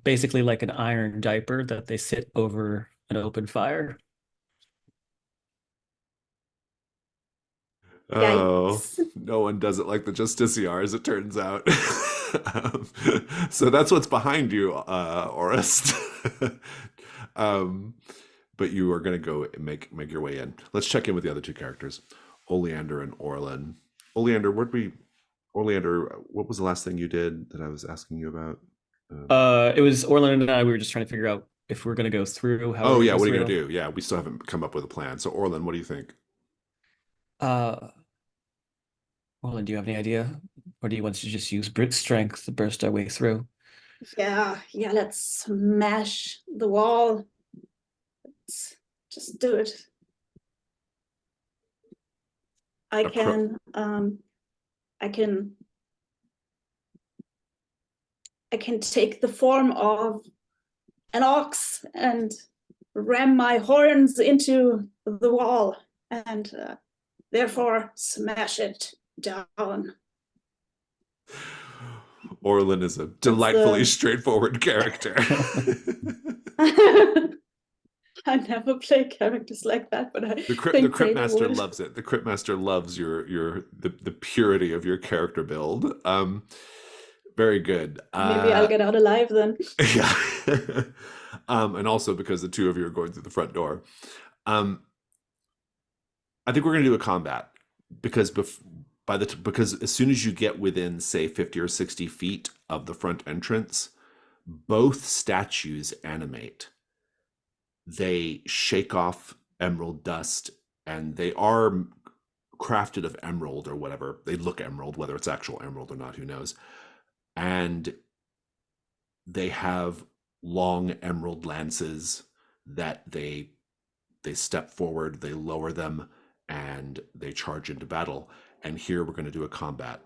basically like an iron diaper that they sit over an open fire. Oh, Yikes. no one does it like the Justiciars, it turns out. So that's what's behind you, Orest. But you are going to go make your way in. Let's check in with the other two characters, Oleander and Orlan. Oleander, what was the last thing you did that I was asking you about? It was Orlan and I. We were just trying to figure out if we're going to go through. How oh yeah, what are you going to do? Yeah, we still haven't come up with a plan. So Orlan, what do you think? Orlan, do you have any idea, or do you want to just use brute strength to burst our way through? Yeah, let's smash the wall. Let's just do it. I Appro- can take the form of an ox and ram my horns into the wall and therefore smash it down. Orlin is a delightfully straightforward character. I never play characters like that, but I The think Crypt Taylor Master would. loves it. The Crypt Master loves the purity of your character build. Very good. Maybe I'll get out alive then. Yeah. And also because the two of you are going through the front door. I think we're going to do a combat because because as soon as you get within, say, 50 or 60 feet of the front entrance, both statues animate. They shake off emerald dust, and they are crafted of emerald or whatever. They look emerald, whether it's actual emerald or not, who knows. And they have long emerald lances that they step forward, they lower them, and they charge into battle. And here we're going to do a combat.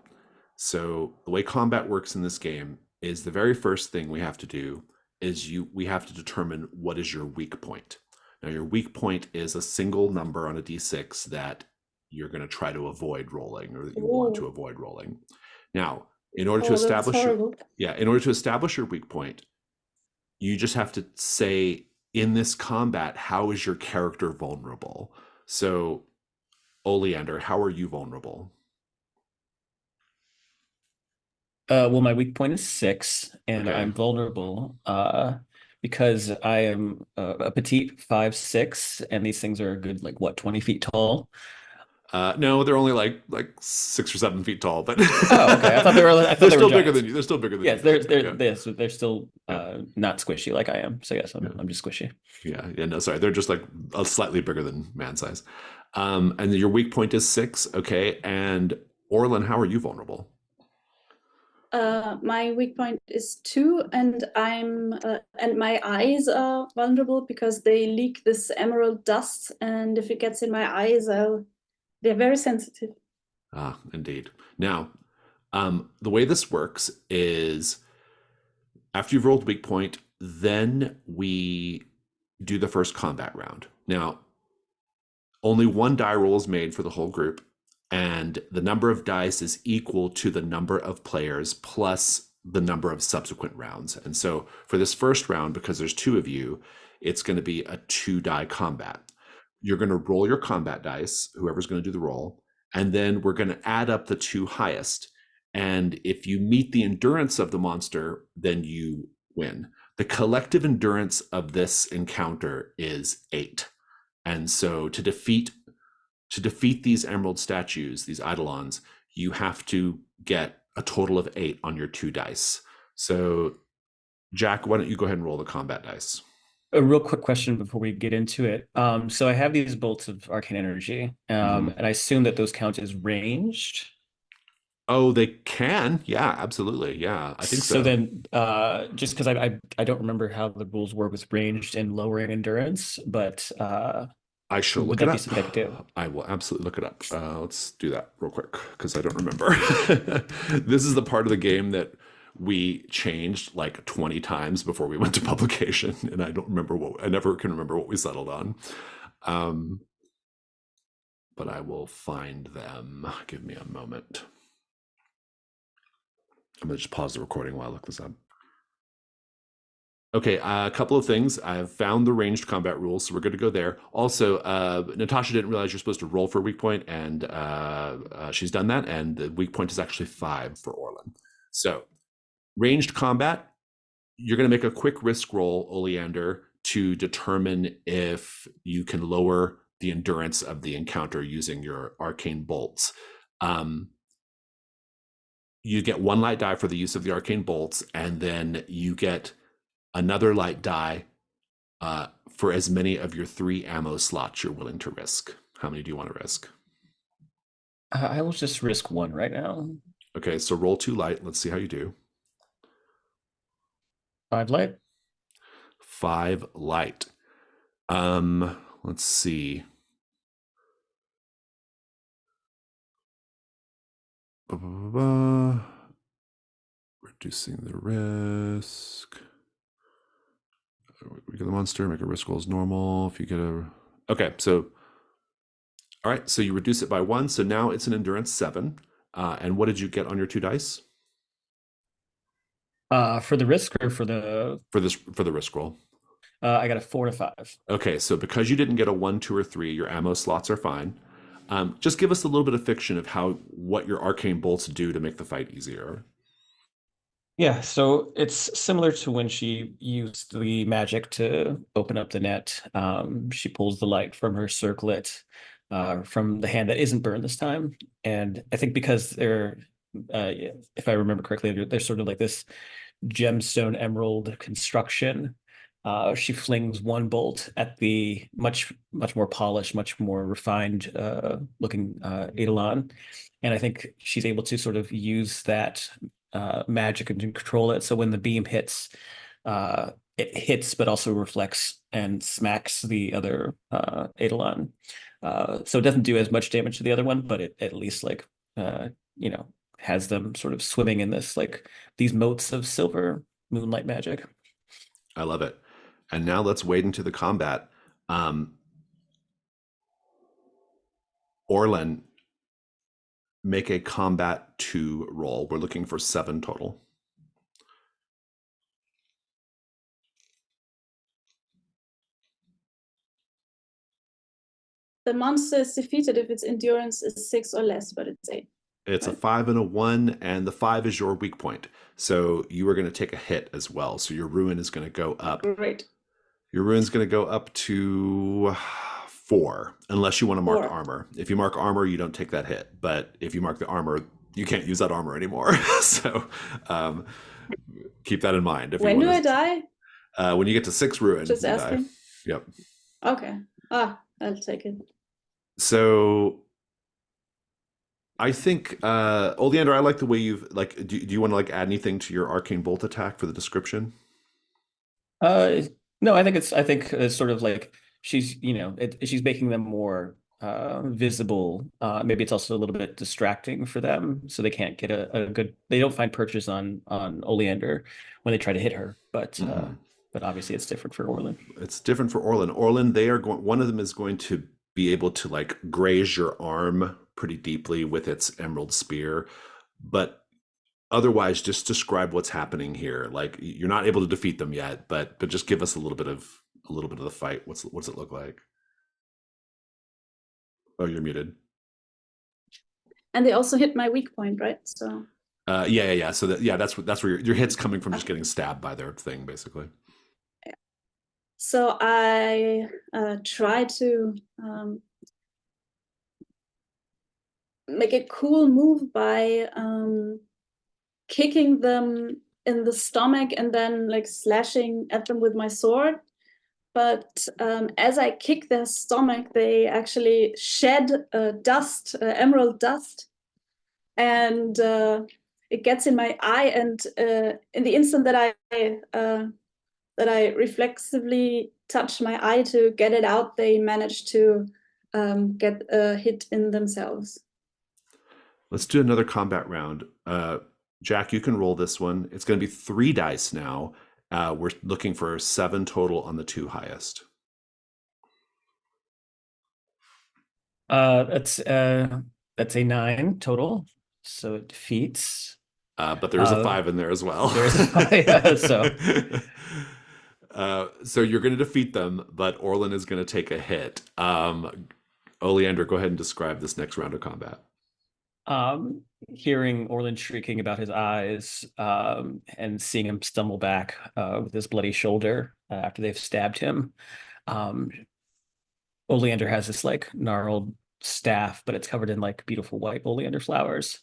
So the way combat works in this game is the very first thing we have to do is we have to determine what is your weak point. Now your weak point is a single number on a d6 that you're going to try to avoid rolling, or that you want to avoid rolling. Now, in order to establish your weak point, you just have to say, in this combat, how is your character vulnerable? So, Oleander, how are you vulnerable? Well, my weak point is 6, and Okay. I'm vulnerable because I am a petite 5'6", and these things are a good, like, what, 20 feet tall? No, they're only like 6 or 7 feet tall, but Oh, okay. I thought they were. I thought they're they still were bigger giants. than you. They're still bigger than Yes, you. they're still Yeah. not squishy like I am. So yes, I'm just squishy. Yeah, no, sorry, they're just like a slightly bigger than man size. And your weak point is 6, okay. And Orlin, how are you vulnerable? My weak point is 2, and and my eyes are vulnerable because they leak this emerald dust, and if it gets in my eyes, they're very sensitive. Ah, indeed. Now, the way this works is after you've rolled weak point, then we do the first combat round. Now, only one die roll is made for the whole group, and the number of dice is equal to the number of players plus the number of subsequent rounds. And so for this first round, because there's 2 of you, it's going to be a 2-die combat. You're going to roll your combat dice, whoever's going to do the roll, and then we're going to add up the 2 highest. And if you meet the endurance of the monster, then you win. The collective endurance of this encounter is 8. And so to defeat these emerald statues, these eidolons, you have to get a total of 8 on your 2 dice. So, Jack, why don't you go ahead and roll the combat dice? A real quick question before we get into it. So I have these bolts of arcane energy, and I assume that those count as ranged. Oh, they can. Yeah, absolutely. Yeah, I think so. So then, just because I don't remember how the rules work with ranged and lowering endurance, but I shall look would it that be up. something I could do? I will absolutely look it up. Let's do that real quick because I don't remember. This is the part of the game that we changed like 20 times before we went to publication, and I never can remember what we settled on. But I will find them. Give me a moment. I'm gonna just pause the recording while I look this up. Okay, a couple of things. I've found the ranged combat rules, so we're good to go there. Also, Natasha didn't realize you're supposed to roll for a weak point, and she's done that, and the weak point is actually 5 for Orlin. So, ranged combat, you're going to make a quick risk roll, Oleander, to determine if you can lower the endurance of the encounter using your arcane bolts. You get 1 light die for the use of the arcane bolts, and then you get another light die for as many of your 3 ammo slots you're willing to risk. How many do you want to risk? I will just risk 1 right now. Okay, so roll 2 light. Let's see how you do. 5 light. 5 light. Let's see. Reducing the risk. We get the monster, make a risk roll as normal. If you get a... Okay, so... All right, so you reduce it by 1. So now it's an endurance 7. And what did you get on your 2 dice? For the risk or for the... For the risk roll. I got a 4 and a 5. Okay, so because you didn't get a 1, 2, or 3, your ammo slots are fine. Just give us a little bit of fiction of what your arcane bolts do to make the fight easier. Yeah, so it's similar to when she used the magic to open up the net. She pulls the light from her circlet, from the hand that isn't burned this time. And I think because they're, if I remember correctly, they're sort of like this gemstone emerald construction. She flings one bolt at the much more polished, much more refined looking Eidolon. And I think she's able to sort of use that magic and control it. So when the beam hits, it hits but also reflects and smacks the other Eidolon. So it doesn't do as much damage to the other one, but it at least like has them sort of swimming in this like these motes of silver moonlight magic. I love it. And now let's wade into the combat. Orlin, make a combat 2 roll. We're looking for 7 total. The monster is defeated if its endurance is 6 or less, but it's 8. It's a 5 and a 1, and the 5 is your weak point. So you are going to take a hit as well. So your ruin is going to go up. Great. Your ruin's going to go up to 4, unless you want to mark 4. armor. If you mark armor, you don't take that hit. But if you mark the armor, you can't use that armor anymore. So keep that in mind. When do I die? When you get to 6 ruin, Just you asking. die. Yep. Okay. I'll take it. So I think Oleander, I like the way you've like. Do you want to like add anything to your arcane bolt attack for the description? No, I think it's sort of like she's she's making them more visible. Maybe it's also a little bit distracting for them, so they can't get a good. They don't find purchase on Oleander when they try to hit her, but obviously it's different for Orlin. It's different for Orlin. Orlin, they are going. One of them is going to be able to like graze your arm pretty deeply with its emerald spear, but otherwise just describe what's happening here. Like you're not able to defeat them yet, but just give us a little bit of the fight. What's it look like? Oh, you're muted. And they also hit my weak point, right? So yeah. So that's where your hit's coming from, just getting stabbed by their thing, basically. Yeah. So I try to make a cool move by kicking them in the stomach and then like slashing at them with my sword. But as I kick their stomach, they actually shed dust, emerald dust, and it gets in my eye. And in the instant that I reflexively touch my eye to get it out, they manage to get a hit in themselves. Let's do another combat round. Jack, you can roll this one. It's going to be 3 dice now. We're looking for 7 total on the 2 highest. That's a 9 total, so it defeats. But there's a 5 in there as well. There's a 5, so you're going to defeat them, but Orlin is going to take a hit. Oleander, go ahead and describe this next round of combat. Hearing Orlin shrieking about his eyes, and seeing him stumble back with his bloody shoulder after they've stabbed him. Oleander has this like gnarled staff, but it's covered in like beautiful white oleander flowers.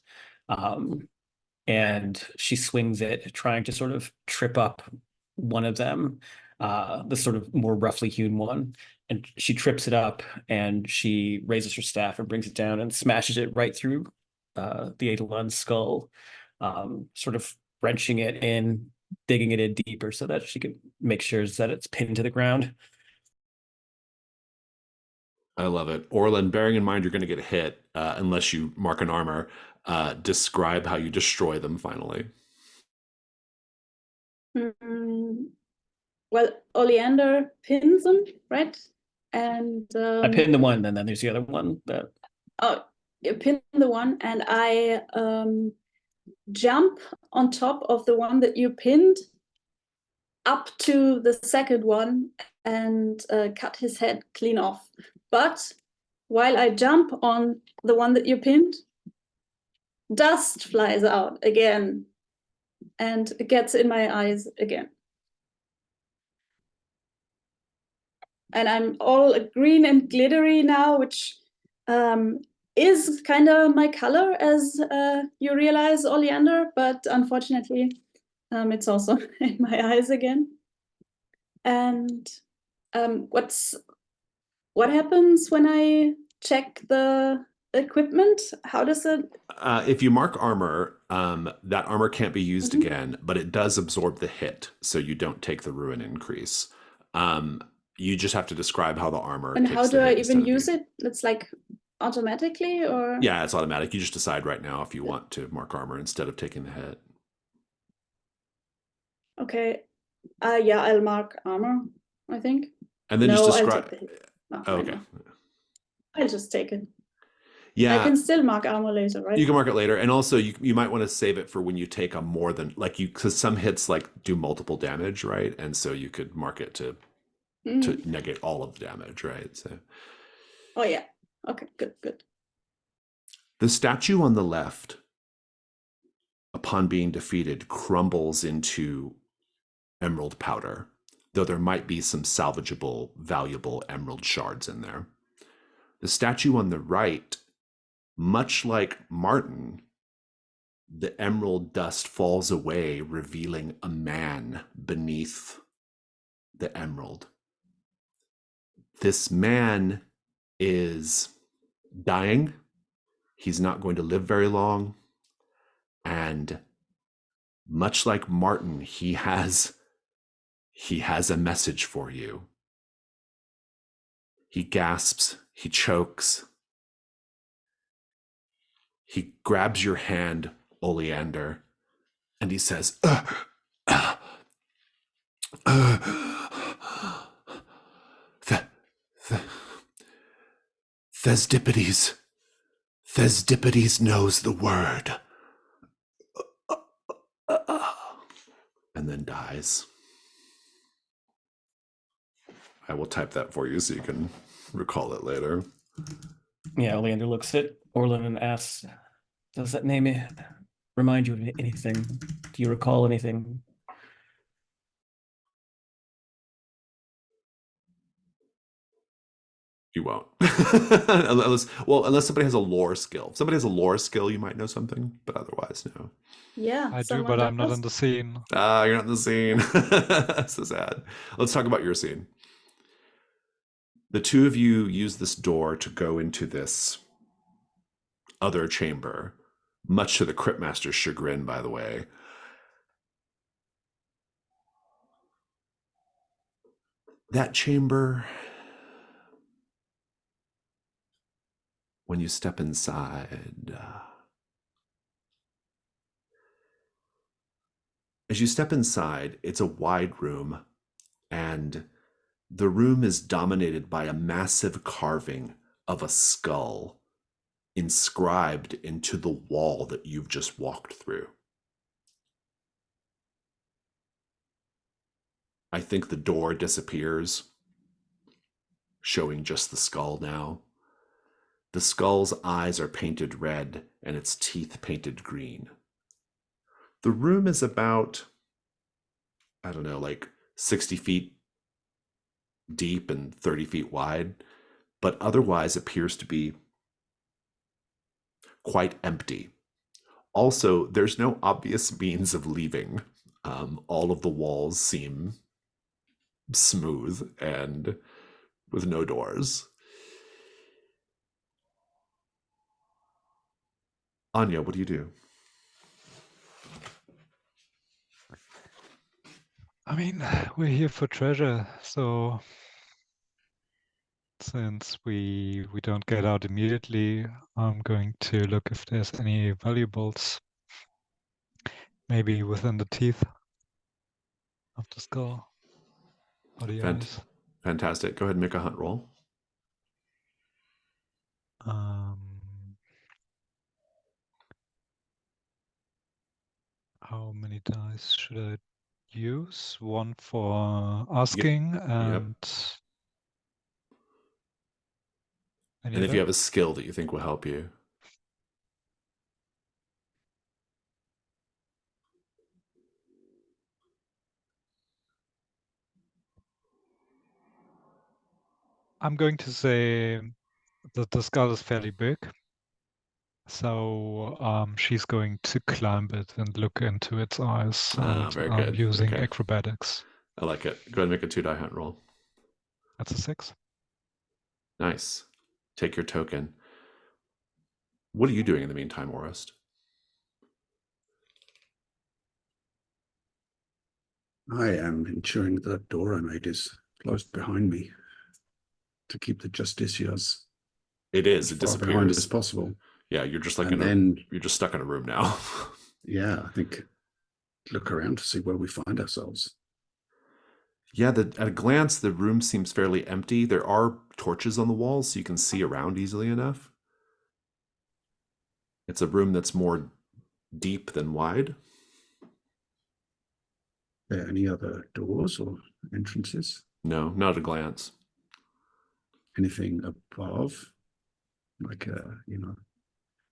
And she swings it, trying to sort of trip up one of them, the sort of more roughly hewn one. And she trips it up, and she raises her staff and brings it down and smashes it right through the Eidolon's skull, sort of wrenching it in, digging it in deeper so that she can make sure that it's pinned to the ground. I love it. Orlin, bearing in mind you're going to get a hit unless you mark an armor, describe how you destroy them finally. Well, Oleander pins them, right? And I pinned the one, and then there's the other one that. Oh, you pin the one, and I jump on top of the one that you pinned up to the second one and cut his head clean off. But while I jump on the one that you pinned, dust flies out again and gets in my eyes again. And I'm all green and glittery now, which is kind of my color, as you realize, Oleander, but unfortunately, it's also in my eyes again. And what happens when I check the equipment? How does it? If you mark armor, that armor can't be used again, but it does absorb the hit, so you don't take the ruin increase. You just have to describe how the armor. And takes how the do I hit even instead of use you. it? It's like automatically, or? Yeah, it's automatic. You just decide right now if you want to mark armor instead of taking the hit. Okay. Yeah, I'll mark armor, I think. And then No, just I'll describe. take the hit. No, Oh, I okay. know. I'll just take it. Yeah. I can still mark armor later, right? You can mark it later, and also you might want to save it for when you take a more than because some hits like do multiple damage, right? And so you could mark it to negate all of the damage, right? So. Oh yeah. Okay. Good. The statue on the left, upon being defeated, crumbles into emerald powder, though there might be some salvageable, valuable emerald shards in there. The statue on the right, much like Martin, the emerald dust falls away, revealing a man beneath the emerald. This man is dying. He's not going to live very long. And much like Martin, he has a message for you. He gasps, he chokes. He grabs your hand, Oleander, and he says, Thesdipides knows the word. And then dies. I will type that for you so you can recall it later. Yeah, Oleander looks at Orlin and asks, does that name remind you of anything? Do you recall anything? You won't. unless somebody has a lore skill. If somebody has a lore skill, you might know something, but otherwise, no. Yeah. I do, but I'm not in the scene. You're not in the scene. So sad. Let's talk about your scene. The two of you use this door to go into this other chamber, much to the Cryptmaster's chagrin, by the way. That chamber, when you step inside, as you step inside, it's a wide room, and the room is dominated by a massive carving of a skull inscribed into the wall that you've just walked through. I think the door disappears, showing just the skull now. The skull's eyes are painted red and its teeth painted green. The room is about, I don't know, like 60 feet deep and 30 feet wide, but otherwise appears to be quite empty. Also, there's no obvious means of leaving. All of the walls seem smooth and with no doors. Anya, what do you do? I mean, we're here for treasure, so since we don't get out immediately, I'm going to look if there's any valuables, maybe within the teeth of the skull or the eyes. Fantastic. Go ahead and make a hunt roll. How many dice should I use? One for asking and any And if other? you have a skill that you think will help you. I'm going to say that the skull is fairly big. So she's going to climb it and look into its eyes and Very good. using Okay. acrobatics. I like it. Go ahead and make a 2-die hunt roll. That's a 6. Nice. Take your token. What are you doing in the meantime, Orest? I am ensuring that the door I made is closed behind me to keep the justiciars It is. as It far behind as disappears. possible. Yeah, you're just like you're just stuck in a room now. Yeah, I think look around to see where we find ourselves. Yeah, at a glance, the room seems fairly empty. There are torches on the walls, so you can see around easily enough. It's a room that's more deep than wide. Are there any other doors or entrances? No, not at a glance. Anything above? Like,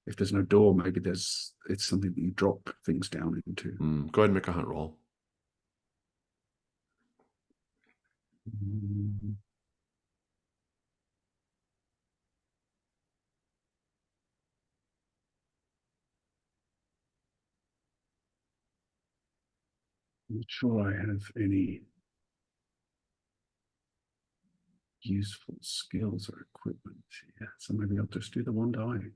if there's no door, maybe it's something that you drop things down into. Go ahead and make a hunt roll. I'm not sure I have any useful skills or equipment. Yeah, so maybe I'll just do the 1 die.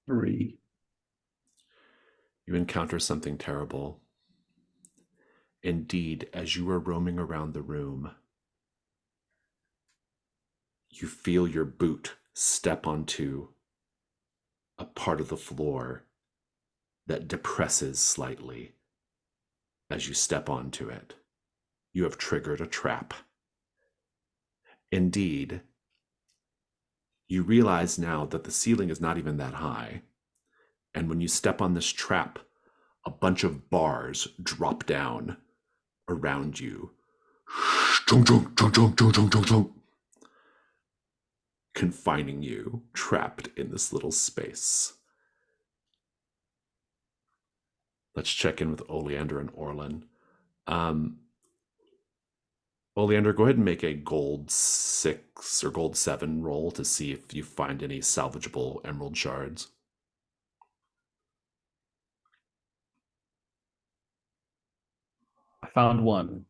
3. You encounter something terrible. Indeed, as you are roaming around the room, you feel your boot step onto a part of the floor that depresses slightly as you step onto it. You have triggered a trap. Indeed, you realize now that the ceiling is not even that high. And when you step on this trap, a bunch of bars drop down around you, confining you, trapped in this little space. Let's check in with Oleander and Orlin. Oleander, go ahead and make a gold 6 or gold 7 roll to see if you find any salvageable emerald shards. I found one.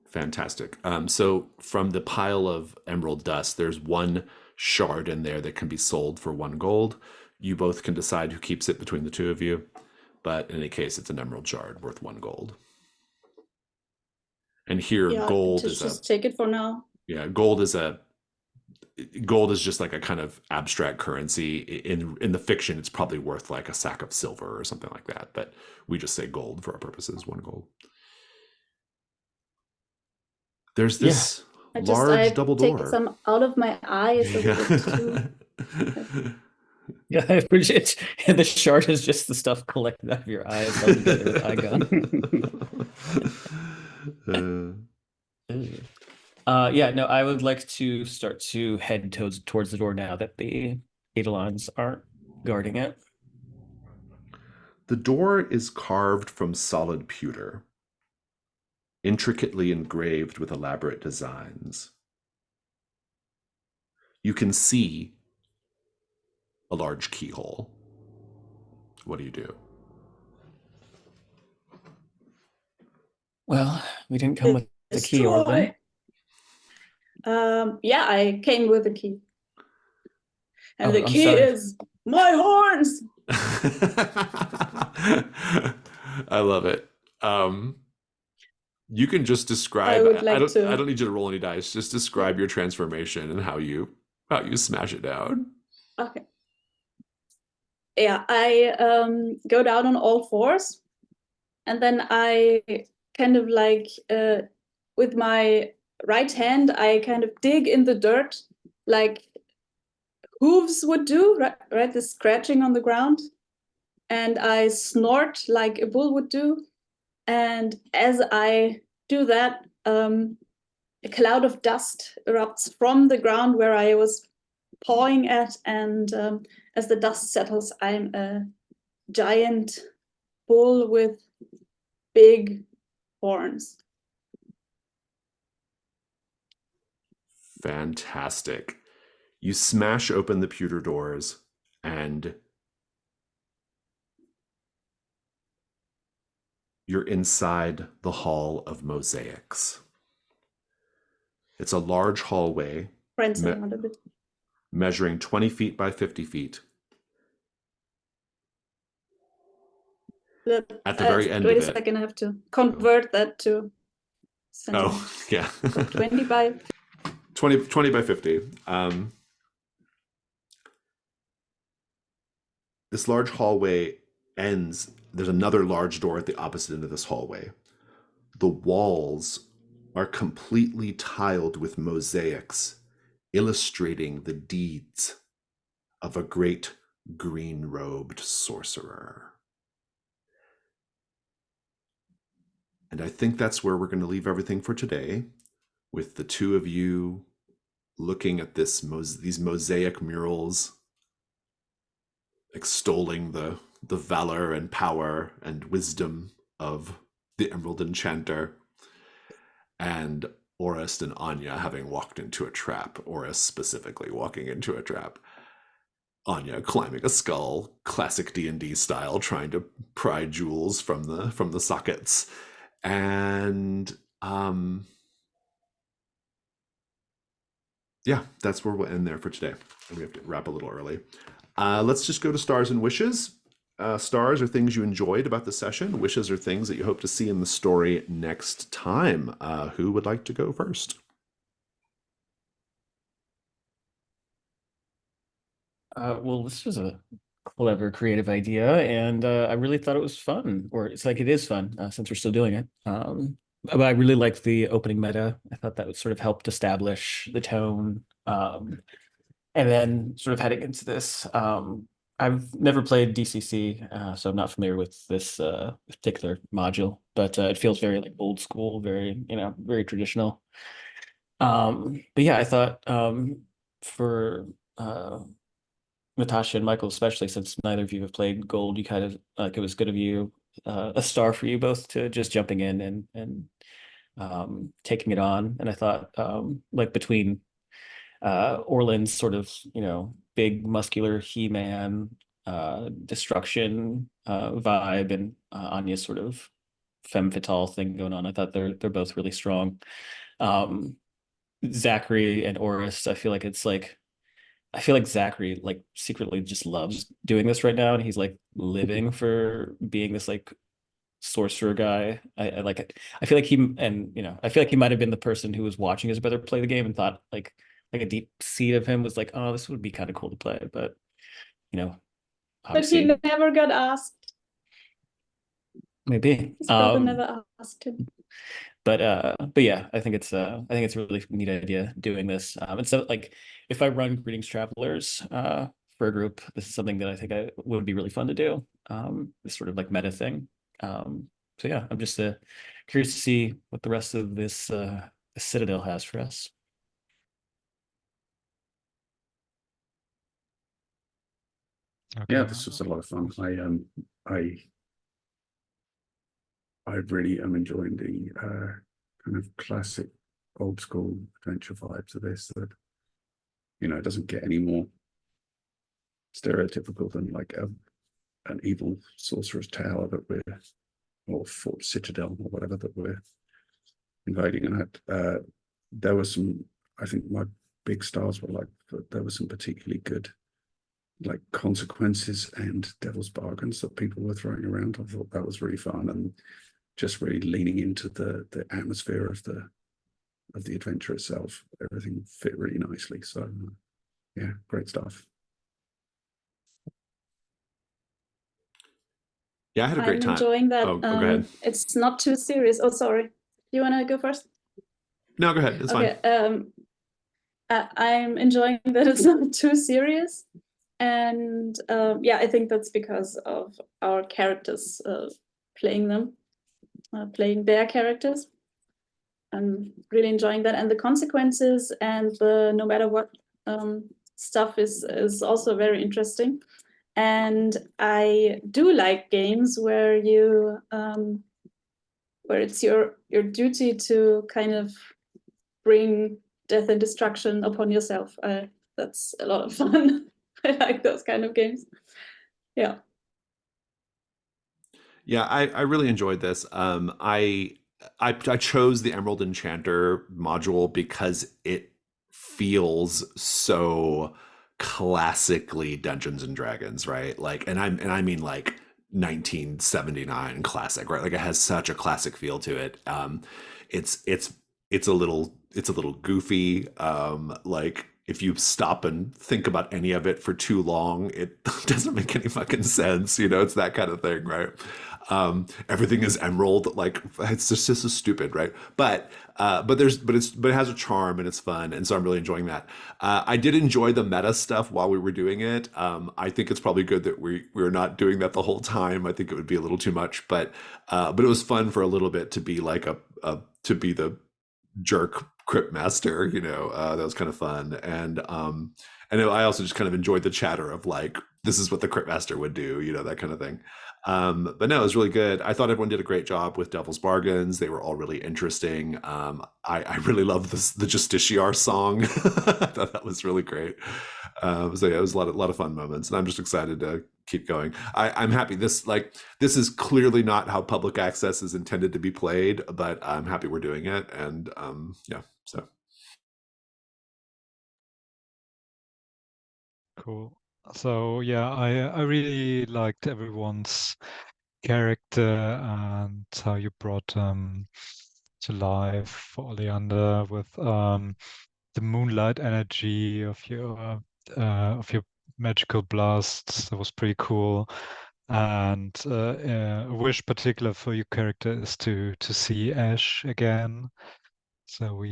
Fantastic. So from the pile of emerald dust, there's one shard in there that can be sold for 1 gold. You both can decide who keeps it between the two of you. But in any case, it's an emerald shard worth 1 gold. And here, gold is just take it for now. Yeah, gold is just like a kind of abstract currency. In the fiction, it's probably worth like a sack of silver or something like that. But we just say gold for our purposes, 1 gold. There's this large double door. Take some out of my eyes. Yeah, I appreciate it. The shard is just the stuff collected out of your eyes held together with eye gun. Yeah, no, I would like to start to head towards the door now that the Eidolons aren't guarding it. The door is carved from solid pewter, intricately engraved with elaborate designs. You can see a large keyhole. What do you do? Well, we didn't come with the key, Orlin. Yeah, I came with the key. And the I'm key sorry. is my horns. I love it. You can just describe. I would like I to. don't need you to roll any dice. Just describe your transformation and how you smash it down. Okay. Yeah, I go down on all fours, and then I kind of like with my right hand, I kind of dig in the dirt like hooves would do, right? The scratching on the ground, and I snort like a bull would do. And as I do that, a cloud of dust erupts from the ground where I was pawing at, and as the dust settles, I'm a giant bull with big horns. Fantastic. You smash open the pewter doors and you're inside the Hall of Mosaics. It's a large hallway Friends around a bit. measuring 20 feet by 50 feet. At the very end wait of a it. second, I have to convert that to centimeters. Oh, yeah. So 20 by 20 by 50. This large hallway ends. There's another large door at the opposite end of this hallway. The walls are completely tiled with mosaics illustrating the deeds of a great green-robed sorcerer. And I think that's where we're going to leave everything for today, with the two of you looking at these mosaic murals, extolling the valor and power and wisdom of the Emerald Enchanter, and Orist and Anya having walked into a trap, Orist specifically walking into a trap. Anya climbing a skull, classic D&D style, trying to pry jewels from the sockets. And yeah, that's where we'll end there for today. And we have to wrap a little early. Let's just go to stars and wishes. Stars are things you enjoyed about the session. Wishes are things that you hope to see in the story next time. Who would like to go first? Well, this was a clever, creative idea, and I really thought it was fun, or it's like it is fun since we're still doing it. But I really liked the opening meta. I thought that would sort of helped establish the tone, and then sort of heading into this. I've never played DCC, so I'm not familiar with this particular module, but it feels very like old school, very very traditional. But yeah, I thought for Natasha and Michael, especially since neither of you have played Gold, you kind of like it was good of you, a star for you both to just jumping in and taking it on. And I thought like between Orland's sort of big muscular He-Man destruction vibe and Anya's sort of femme fatale thing going on, I thought they're both really strong. Zachary and Oris, I feel like Zachary like secretly just loves doing this right now, and he's like living for being this like sorcerer guy. I like it. I feel like I feel like he might have been the person who was watching his brother play the game and thought like a deep seed of him was like, oh, this would be kind of cool to play, but but obviously he never got asked. maybe. His brother never asked him. But yeah, I think it's a really neat idea doing this. And so like if I run Greetings Travelers for a group, this is something that I think would be really fun to do. This sort of like meta thing. So yeah, I'm just curious to see what the rest of this Citadel has for us. Okay. Yeah, this was a lot of fun. I really am enjoying the kind of classic old school adventure vibes of this, that it doesn't get any more stereotypical than like an evil sorcerer's tower that we're, or fort citadel or whatever that we're invading. And there was some, I think my big stars were like, there were some particularly good like consequences and devil's bargains that people were throwing around. I thought that was really fun. And just really leaning into the atmosphere of the adventure itself. Everything fit really nicely. So yeah, great stuff. Yeah, I had a great I'm time. enjoying that. Oh, go ahead. It's not too serious. Oh, sorry. You want to go first? No, go ahead. It's fine. Okay. I'm enjoying that it's not too serious, and yeah, I think that's because of our characters playing their characters. I'm really enjoying that, and the consequences and the no matter what stuff is also very interesting. And I do like games where you where it's your duty to kind of bring death and destruction upon yourself. That's a lot of fun. I like those kind of games. Yeah. Yeah, I really enjoyed this. I chose the Emerald Enchanter module because it feels so classically Dungeons and Dragons, right? Like, and I mean like 1979 classic, right? Like it has such a classic feel to it. It's a little goofy. Like if you stop and think about any of it for too long, it doesn't make any fucking sense. You know, it's that kind of thing, right? Everything is emerald. Like it's just so stupid, right? But it has a charm and it's fun, and so I'm really enjoying that. I did enjoy the meta stuff while we were doing it. I think it's probably good that we're not doing that the whole time. I think it would be a little too much, but it was fun for a little bit to be like to be the jerk crypt master, you know. That was kind of fun, and I also just kind of enjoyed the chatter of like, this is what the crypt master would do, you know, that kind of thing. But no, it was really good. I thought everyone did a great job with Devil's Bargains. They were all really interesting. I really love the Justiciar song. I thought that was really great. So yeah, it was a lot of fun moments, and I'm just excited to keep going. I'm happy. This is clearly not how public access is intended to be played, but I'm happy we're doing it, and yeah. So Cool. So yeah, I really liked everyone's character and how you brought to life Oleander with the moonlight energy of your magical blasts. That was pretty cool. And a wish particular for your character is to see Ash again. So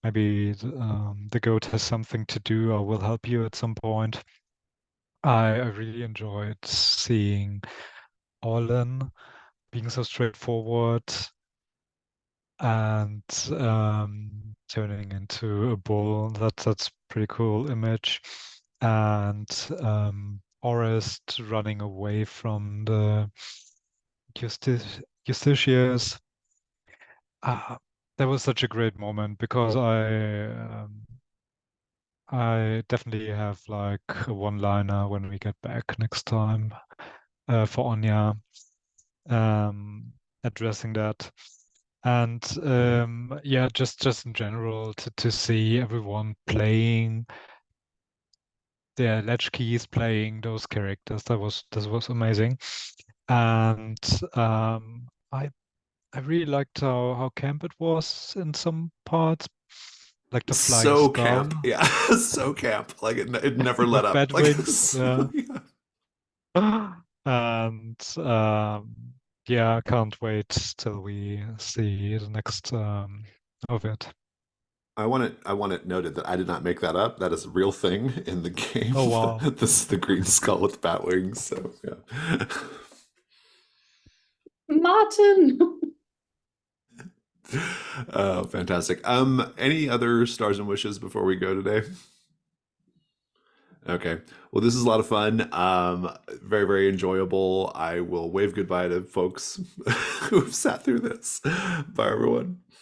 maybe the goat has something to do or will help you at some point. I really enjoyed seeing Orlan being so straightforward and turning into a bull. That's pretty cool image. And Orest running away from the justiciars. That was such a great moment because I definitely have like a one-liner when we get back next time for Anya addressing that. And yeah, just in general to see everyone playing their latchkeys, playing those characters, that was amazing. And I really liked how camp it was in some parts, like the flying so skull. camp, yeah. So camp, like it never let with up. bad Like wings, yeah. And yeah, I can't wait till we see the next of it. I want it noted that I did not make that up. That is a real thing in the game. Oh wow. This is the green skull with bat wings. So yeah. Martin. Oh, fantastic. Any other stars and wishes before we go today? Okay. Well, this is a lot of fun. Very, very enjoyable. I will wave goodbye to folks who've sat through this. Bye, everyone.